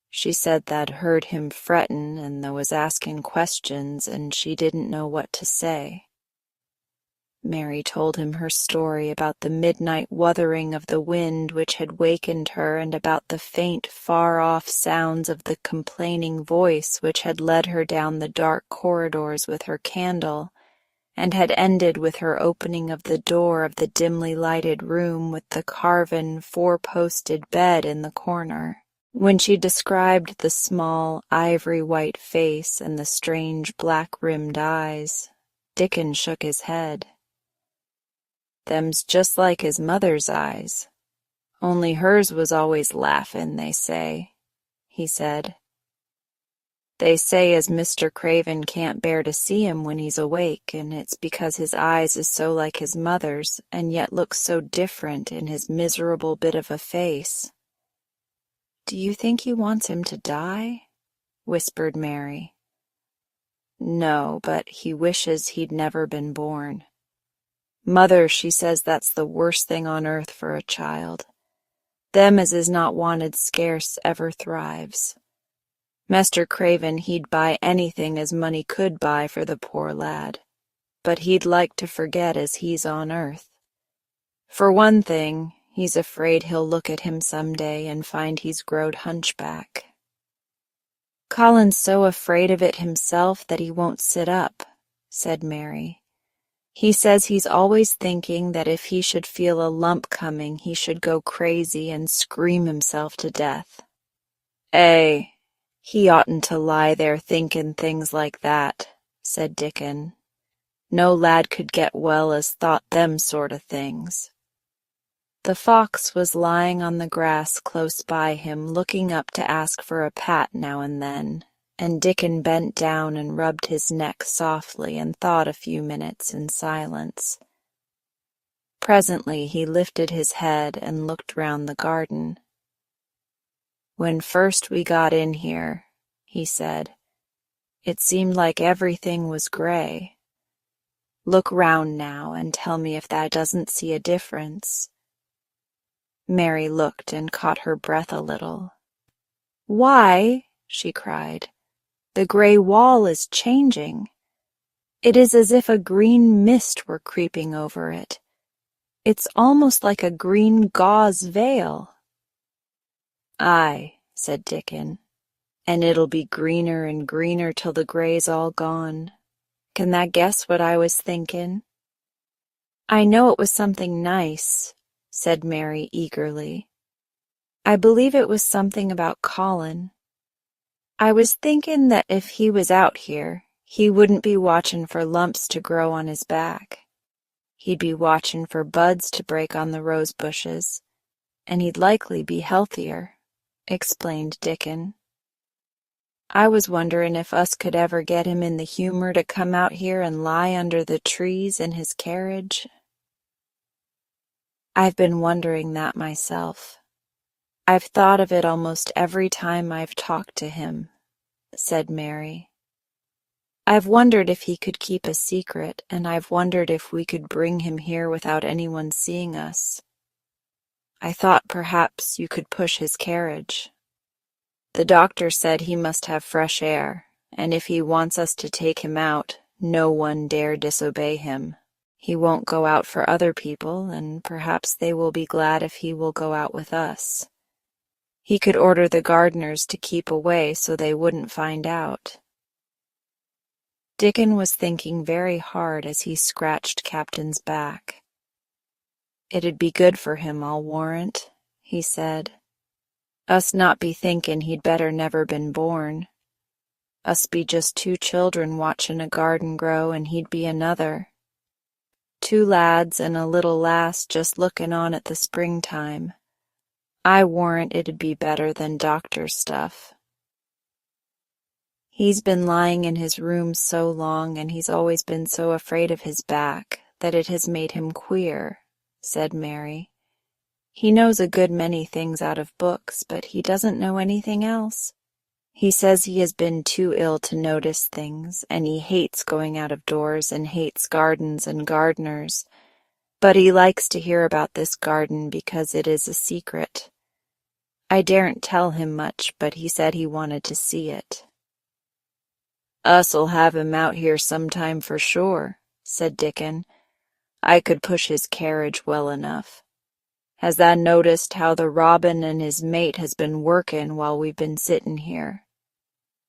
She said tha'd heard him frettin' and tha was asking questions, and she didn't know what to say." Mary told him her story about the midnight wuthering of the wind which had wakened her, and about the faint, far-off sounds of the complaining voice which had led her down the dark corridors with her candle, and had ended with her opening of the door of the dimly lighted room with the carven, four-posted bed in the corner. When she described the small, ivory-white face and the strange black-rimmed eyes, Dickon shook his head. "Them's just like his mother's eyes, only hers was always laughin', they say," he said. "They say as Mr. Craven can't bear to see him when he's awake, and it's because his eyes is so like his mother's, and yet looks so different in his miserable bit of a face." "Do you think he wants him to die?" whispered Mary. "No, but he wishes he'd never been born. Mother, she says that's the worst thing on earth for a child. Them as is not wanted scarce ever thrives. Mester Craven, he'd buy anything as money could buy for the poor lad, but he'd like to forget as he's on earth. For one thing, he's afraid he'll look at him some day and find he's growed hunchback. Colin's so afraid of it himself that he won't sit up, said Mary. He says he's always thinking that if he should feel a lump coming, he should go crazy and scream himself to death. He oughtn't to lie there thinking things like that, said Dickon. No lad could get well as thought them sort of things. The fox was lying on the grass close by him, looking up to ask for a pat now and then, and Dickon bent down and rubbed his neck softly and thought a few minutes in silence. Presently he lifted his head and looked round the garden. When first we got in here, he said, it seemed like everything was gray. Look round now and tell me if thou doesn't see a difference. Mary looked and caught her breath a little. Why, she cried, the gray wall is changing. It is as if a green mist were creeping over it. It's almost like a green gauze veil. Aye, said Dickon, and it'll be greener and greener till the gray's all gone. Can thou guess what I was thinking? I know it was something nice, said Mary eagerly. I believe it was something about Colin. I was thinking that if he was out here, he wouldn't be watching for lumps to grow on his back. He'd be watching for buds to break on the rose bushes, and he'd likely be healthier, explained Dickon. I was wondering if us could ever get him in the humor to come out here and lie under the trees in his carriage. I've been wondering that myself. I've thought of it almost every time I've talked to him, said Mary. I've wondered if he could keep a secret, and I've wondered if we could bring him here without anyone seeing us. I thought perhaps you could push his carriage. The doctor said he must have fresh air, and if he wants us to take him out, no one dare disobey him. He won't go out for other people, and perhaps they will be glad if he will go out with us. He could order the gardeners to keep away so they wouldn't find out. Dickon was thinking very hard as he scratched Captain's back. It'd be good for him, I'll warrant, he said. Us not be thinking he'd better never been born. Us be just two children watching a garden grow, and he'd be another. Two lads and a little lass just looking on at the springtime. I warrant it'd be better than doctor's stuff. He's been lying in his room so long, and he's always been so afraid of his back, that it has made him queer, said Mary. He knows a good many things out of books, but he doesn't know anything else. He says he has been too ill to notice things, and he hates going out of doors and hates gardens and gardeners, but he likes to hear about this garden because it is a secret. I daren't tell him much, but he said he wanted to see it. Us'll have him out here sometime for sure, said Dickon. I could push his carriage well enough. Has thou noticed how the robin and his mate has been working while we've been sittin' here?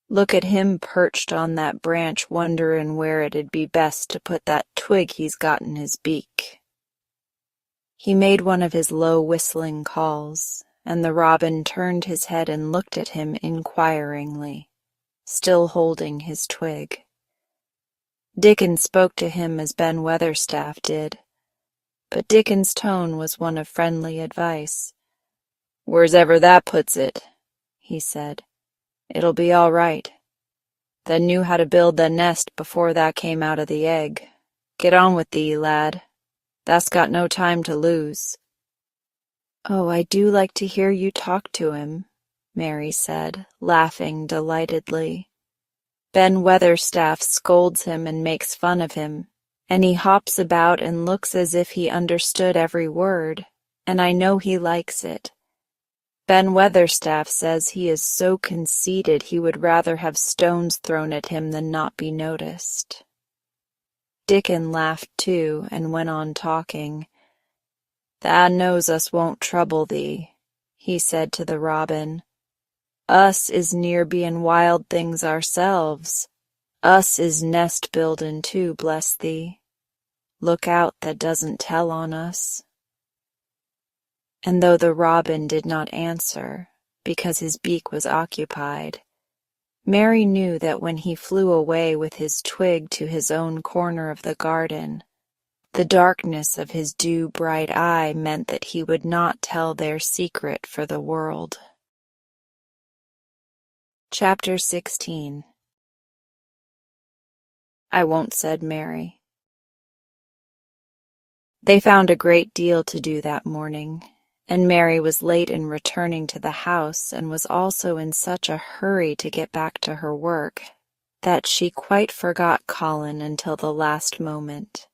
Look at him perched on that branch wonderin' where it'd be best to put that twig he's got in his beak. He made one of his low whistling calls, and the robin turned his head and looked at him inquiringly, still holding his twig. Dickon spoke to him as Ben Weatherstaff did, but Dickon's tone was one of friendly advice. "Where's ever that puts it," he said, "it'll be all right. Thou knew how to build the nest before thou came out of the egg. Get on with thee, lad. Thou'st got no time to lose." "Oh, I do like to hear you talk to him," Mary said, laughing delightedly. "Ben Weatherstaff scolds him and makes fun of him, and he hops about and looks as if he understood every word, and I know he likes it. Ben Weatherstaff says he is so conceited he would rather have stones thrown at him than not be noticed." Dickon laughed too, and went on talking. "Thou knows us won't trouble thee," he said to the robin. "Us is near bein' wild things ourselves. Us is nest buildin' too, bless thee. Look out that doesn't tell on us." And though the robin did not answer, because his beak was occupied, Mary knew that when he flew away with his twig to his own corner of the garden, the darkness of his dew-bright eye meant that he would not tell their secret for the world. Chapter 16. "I won't," said Mary. They found a great deal to do that morning, and Mary was late in returning to the house and was also in such a hurry to get back to her work that she quite forgot Colin until the last moment.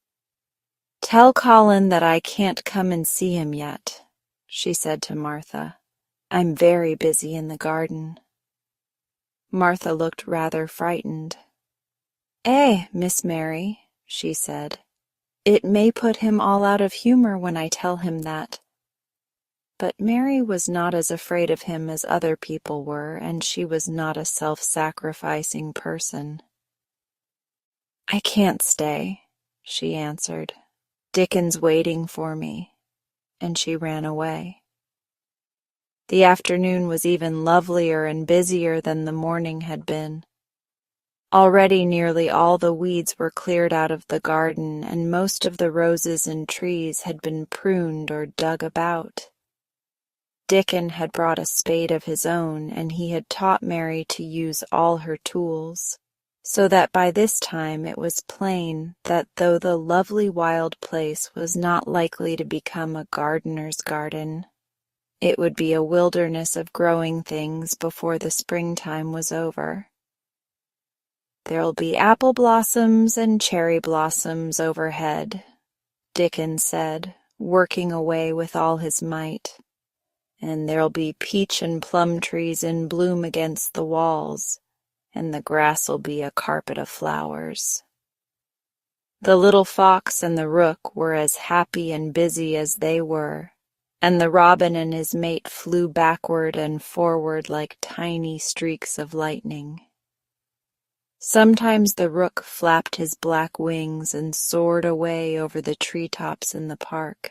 "Tell Colin that I can't come and see him yet," she said to Martha. "I'm very busy in the garden." Martha looked rather frightened. "Eh, Miss Mary," she said, "it may put him all out of humor when I tell him that." But Mary was not as afraid of him as other people were, and she was not a self-sacrificing person. "I can't stay," she answered. "Dickon's waiting for me," and she ran away. The afternoon was even lovelier and busier than the morning had been. Already nearly all the weeds were cleared out of the garden, and most of the roses and trees had been pruned or dug about. Dickon had brought a spade of his own, and he had taught Mary to use all her tools, so that by this time it was plain that though the lovely wild place was not likely to become a gardener's garden, it would be a wilderness of growing things before the springtime was over. "There'll be apple blossoms and cherry blossoms overhead," Dickon said, working away with all his might. "And there'll be peach and plum trees in bloom against the walls, and the grass'll be a carpet of flowers." The little fox and the rook were as happy and busy as they were, and the robin and his mate flew backward and forward like tiny streaks of lightning. Sometimes the rook flapped his black wings and soared away over the treetops in the park.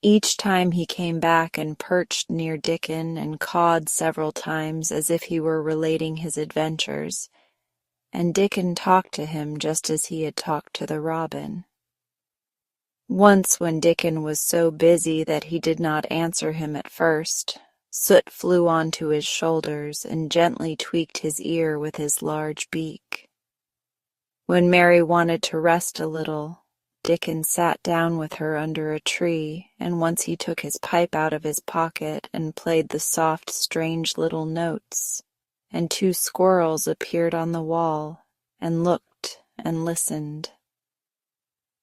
Each time he came back and perched near Dickon and cawed several times as if he were relating his adventures, and Dickon talked to him just as he had talked to the robin. Once when Dickon was so busy that he did not answer him at first, Soot flew onto his shoulders and gently tweaked his ear with his large beak. When Mary wanted to rest a little, Dickon sat down with her under a tree, and once he took his pipe out of his pocket and played the soft, strange little notes, and two squirrels appeared on the wall and looked and listened.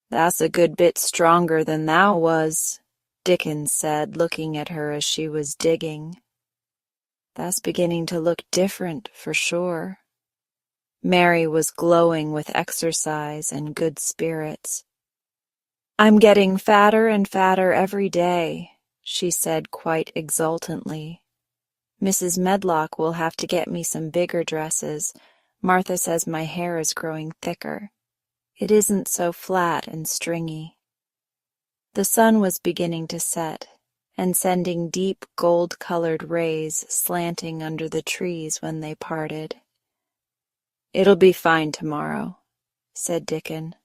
"That's a good bit stronger than thou was," Dickon said, looking at her as she was digging. "That's beginning to look different, for sure." Mary was glowing with exercise and good spirits. "I'm getting fatter and fatter every day," she said quite exultantly. "Mrs. Medlock will have to get me some bigger dresses. Martha says my hair is growing thicker. It isn't so flat and stringy." The sun was beginning to set, and sending deep gold-colored rays slanting under the trees when they parted. "It'll be fine tomorrow," said Dickon.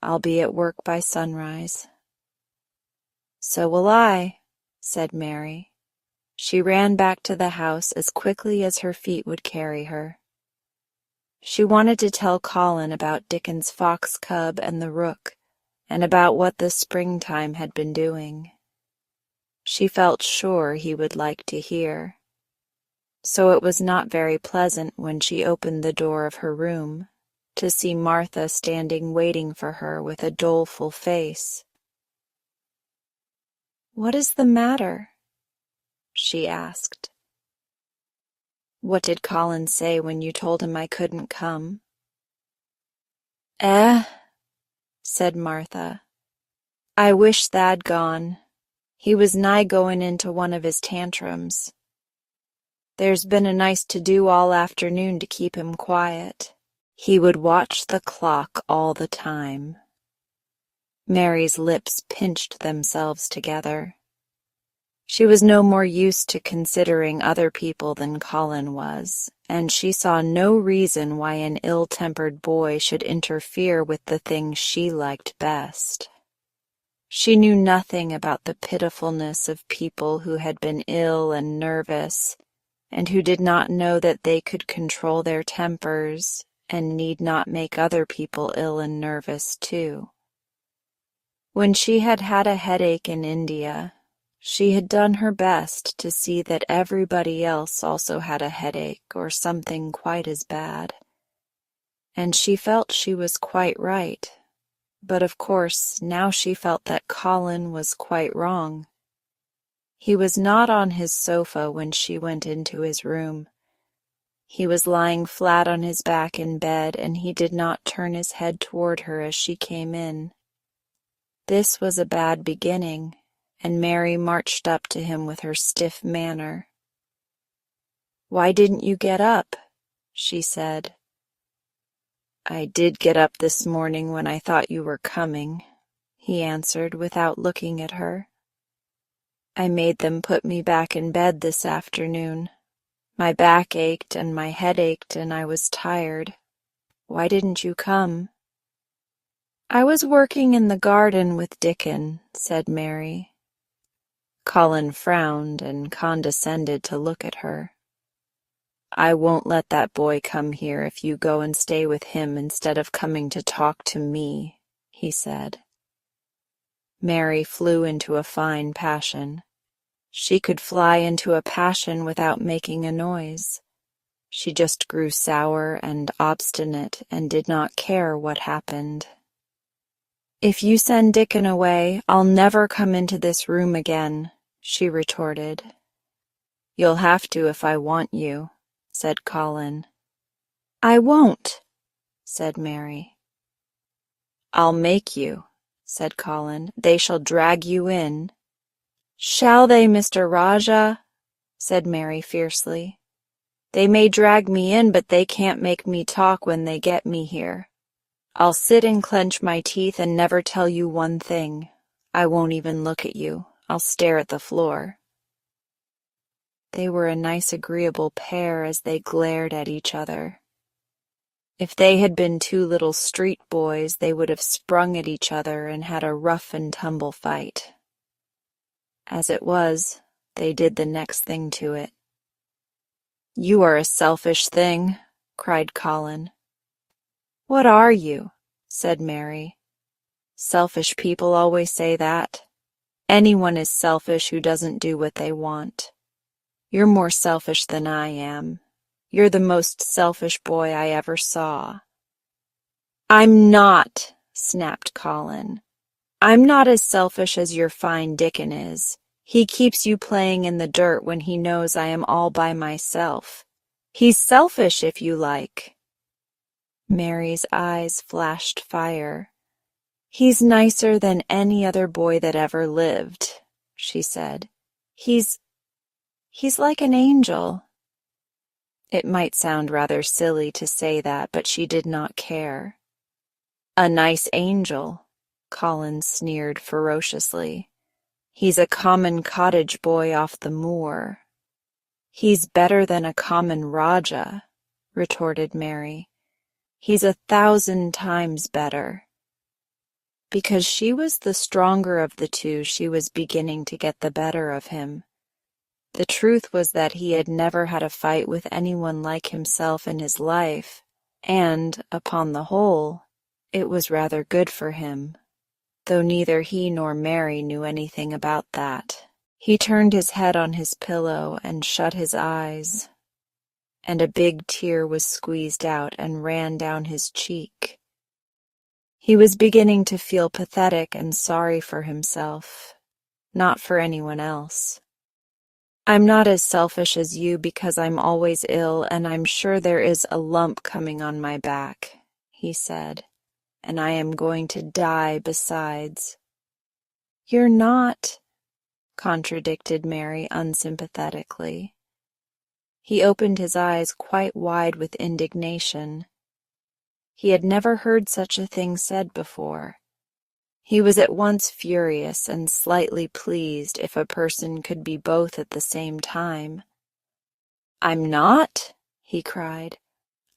"I'll be at work by sunrise." "So will I," said Mary. She ran back to the house as quickly as her feet would carry her. She wanted to tell Colin about Dickon's fox cub and the rook, and about what the springtime had been doing. She felt sure he would like to hear. So it was not very pleasant when she opened the door of her room, to see Martha standing waiting for her with a doleful face. "What is the matter?" she asked. "What did Colin say when you told him I couldn't come?" Said Martha. "I wish Thad gone. He was nigh going into one of his tantrums. There's been a nice to-do all afternoon to keep him quiet. He would watch the clock all the time." Mary's lips pinched themselves together. She was no more used to considering other people than Colin was, and she saw no reason why an ill-tempered boy should interfere with the things she liked best. She knew nothing about the pitifulness of people who had been ill and nervous, and who did not know that they could control their tempers and need not make other people ill and nervous too. When she had had a headache in India, she had done her best to see that everybody else also had a headache or something quite as bad. And she felt she was quite right. But of course, now she felt that Colin was quite wrong. He was not on his sofa when she went into his room. He was lying flat on his back in bed, and he did not turn his head toward her as she came in. This was a bad beginning, and Mary marched up to him with her stiff manner. "Why didn't you get up?" she said. "I did get up this morning when I thought you were coming," he answered without looking at her. "I made them put me back in bed this afternoon. My back ached and my head ached and I was tired. Why didn't you come?" "I was working in the garden with Dickon," said Mary. Colin frowned and condescended to look at her. "I won't let that boy come here if you go and stay with him instead of coming to talk to me," he said. Mary flew into a fine passion. She could fly into a passion without making a noise. She just grew sour and obstinate and did not care what happened. "If you send Dickon away, I'll never come into this room again," she retorted. "You'll have to if I want you," said Colin. "I won't," said Mary. "I'll make you," said Colin. "They shall drag you in." "Shall they, Mr. Rajah?" said Mary fiercely. "They may drag me in, but they can't make me talk when they get me here. I'll sit and clench my teeth and never tell you one thing. I won't even look at you. I'll stare at the floor." They were a nice agreeable pair as they glared at each other. If they had been two little street boys, they would have sprung at each other and had a rough-and-tumble fight. As it was, they did the next thing to it. "You are a selfish thing," cried Colin. "What are you?" said Mary. "Selfish people always say that. Anyone is selfish who doesn't do what they want. You're more selfish than I am. You're the most selfish boy I ever saw." "I'm not," snapped Colin. "I'm not as selfish as your fine Dickon is. He keeps you playing in the dirt when he knows I am all by myself. He's selfish, if you like." Mary's eyes flashed fire. "He's nicer than any other boy that ever lived," she said. He's like an angel." It might sound rather silly to say that, but she did not care. "A nice angel," Colin sneered ferociously. "He's a common cottage boy off the moor." "He's better than a common Rajah," retorted Mary. "He's 1,000 times better." Because she was the stronger of the two, she was beginning to get the better of him. The truth was that he had never had a fight with anyone like himself in his life, and, upon the whole, it was rather good for him, though neither he nor Mary knew anything about that. He turned his head on his pillow and shut his eyes. and a big tear was squeezed out and ran down his cheek. He was beginning to feel pathetic and sorry for himself, not for anyone else. "I'm not as selfish as you because I'm always ill and I'm sure there is a lump coming on my back," he said, "and I am going to die besides." "You're not," contradicted Mary unsympathetically. He opened his eyes quite wide with indignation. He had never heard such a thing said before. He was at once furious and slightly pleased if a person could be both at the same time. "I'm not," he cried.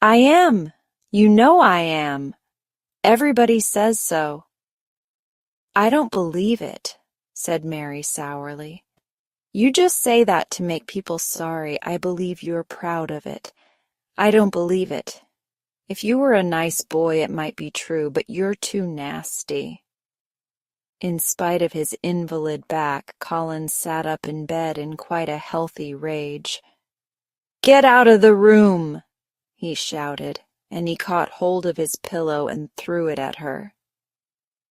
"I am. You know I am. Everybody says so." "I don't believe it," said Mary sourly. "You just say that to make people sorry. I believe you're proud of it. I don't believe it. If you were a nice boy, it might be true, but you're too nasty." In spite of his invalid back, Colin sat up in bed in quite a healthy rage. "Get out of the room!" he shouted, and he caught hold of his pillow and threw it at her.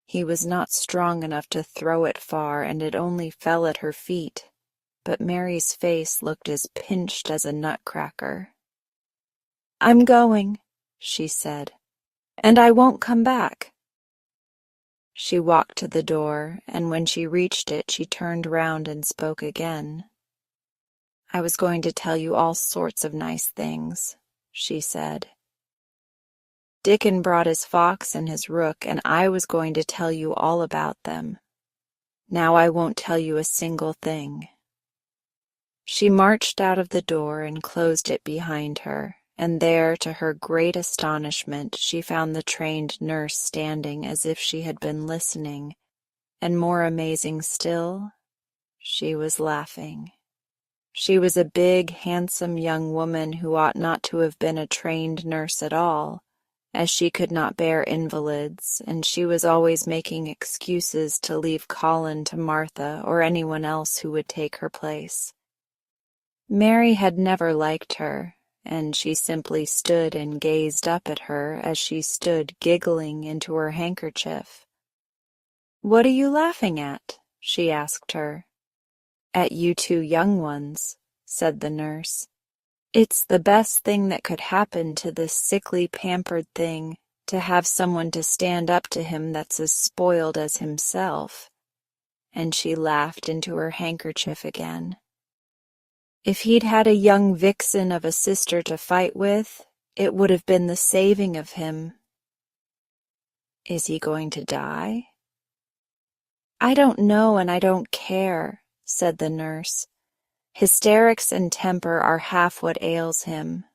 He was not strong enough to throw it far, and it only fell at her feet, but Mary's face looked as pinched as a nutcracker. "I'm going," she said, "and I won't come back." She walked to the door, and when she reached it, she turned round and spoke again. "I was going to tell you all sorts of nice things," she said. "Dickon brought his fox and his rook, and I was going to tell you all about them. Now I won't tell you a single thing." She marched out of the door and closed it behind her, and there, to her great astonishment, she found the trained nurse standing as if she had been listening, and more amazing still, she was laughing. She was a big, handsome young woman who ought not to have been a trained nurse at all, as she could not bear invalids, and she was always making excuses to leave Colin to Martha or anyone else who would take her place. Mary had never liked her, and she simply stood and gazed up at her as she stood giggling into her handkerchief. "What are you laughing at?" she asked her. "At you two young ones," said the nurse. "It's the best thing that could happen to this sickly, pampered thing, to have someone to stand up to him that's as spoiled as himself." And she laughed into her handkerchief again. "If he'd had a young vixen of a sister to fight with, it would have been the saving of him." "Is he going to die?" "I don't know, and I don't care," said the nurse. "Hysterics and temper are half what ails him."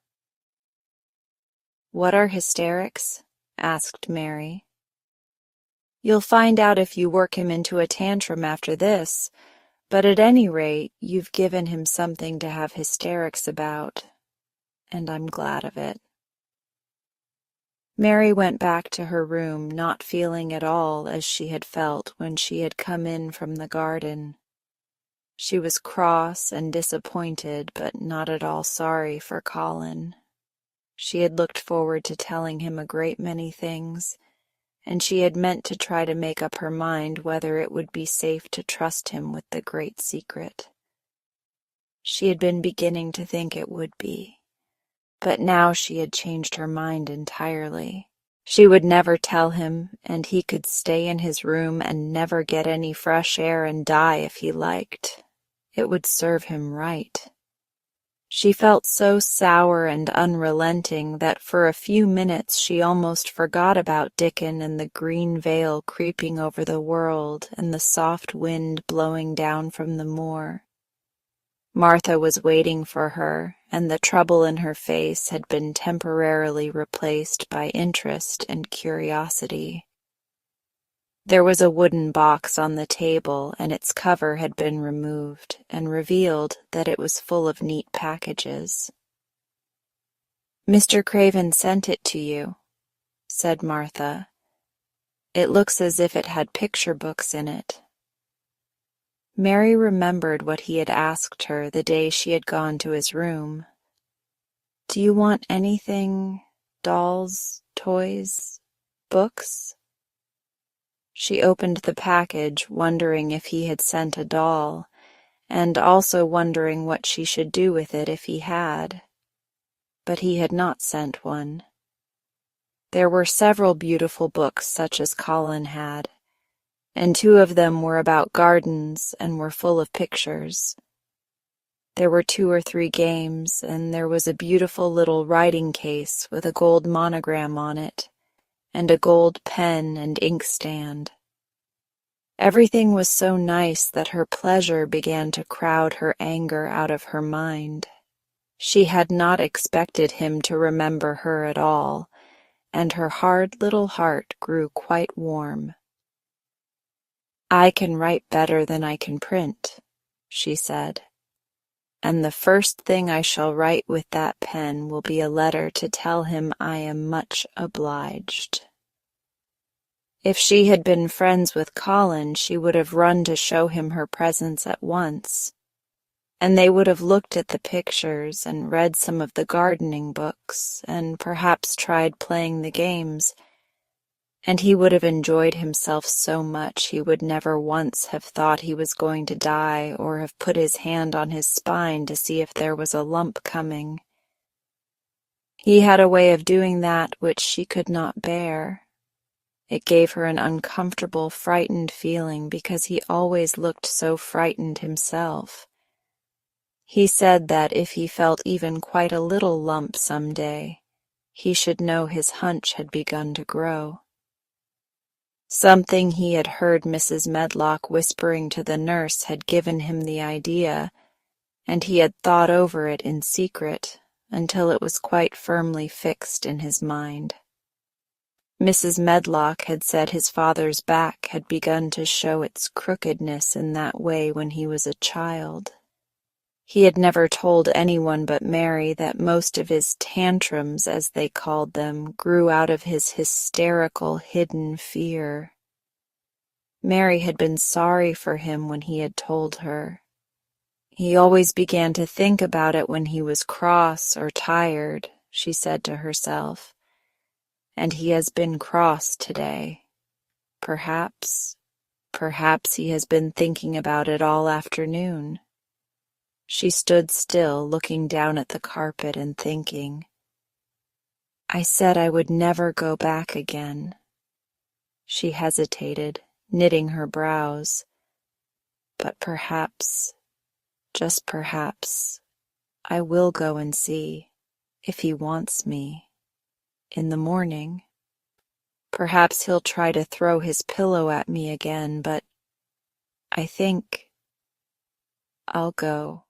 "What are hysterics?" asked Mary. "You'll find out if you work him into a tantrum after this. But at any rate, you've given him something to have hysterics about, and I'm glad of it." Mary went back to her room, not feeling at all as she had felt when she had come in from the garden. She was cross and disappointed, but not at all sorry for Colin. She had looked forward to telling him a great many things, and she had meant to try to make up her mind whether it would be safe to trust him with the great secret. She had been beginning to think it would be, but now she had changed her mind entirely. She would never tell him, and he could stay in his room and never get any fresh air and die if he liked. It would serve him right. She felt so sour and unrelenting that for a few minutes she almost forgot about Dickon and the green veil creeping over the world and the soft wind blowing down from the moor. Martha was waiting for her, and the trouble in her face had been temporarily replaced by interest and curiosity. There was a wooden box on the table, and its cover had been removed, and revealed that it was full of neat packages. "Mr. Craven sent it to you," said Martha. "It looks as if it had picture books in it." Mary remembered what he had asked her the day she had gone to his room. Do you want anything? Dolls, toys, books? She opened the package, wondering if he had sent a doll, and also wondering what she should do with it if he had. But he had not sent one. There were several beautiful books such as Colin had, and 2 of them were about gardens and were full of pictures. There were 2 or 3 games, and there was a beautiful little writing case with a gold monogram on it, and a gold pen and inkstand. Everything was so nice that her pleasure began to crowd her anger out of her mind. She had not expected him to remember her at all, and her hard little heart grew quite warm. "I can write better than I can print," she said, "and the first thing I shall write with that pen will be a letter to tell him I am much obliged." If she had been friends with Colin, she would have run to show him her presents at once, and they would have looked at the pictures and read some of the gardening books and perhaps tried playing the games, and he would have enjoyed himself so much he would never once have thought he was going to die or have put his hand on his spine to see if there was a lump coming. He had a way of doing that which she could not bear. It gave her an uncomfortable, frightened feeling because he always looked so frightened himself. He said that if he felt even quite a little lump some day, he should know his hunch had begun to grow. Something he had heard Mrs. Medlock whispering to the nurse had given him the idea, and he had thought over it in secret until it was quite firmly fixed in his mind. Mrs. Medlock had said his father's back had begun to show its crookedness in that way when he was a child. He had never told anyone but Mary that most of his tantrums, as they called them, grew out of his hysterical, hidden fear. Mary had been sorry for him when he had told her. He always began to think about it when he was cross or tired, she said to herself. And he has been cross today. Perhaps he has been thinking about it all afternoon. She stood still, looking down at the carpet and thinking. I said I would never go back again. She hesitated, knitting her brows. But perhaps, just perhaps, I will go and see, if he wants me. In the morning. Perhaps he'll try to throw his pillow at me again, but I think I'll go.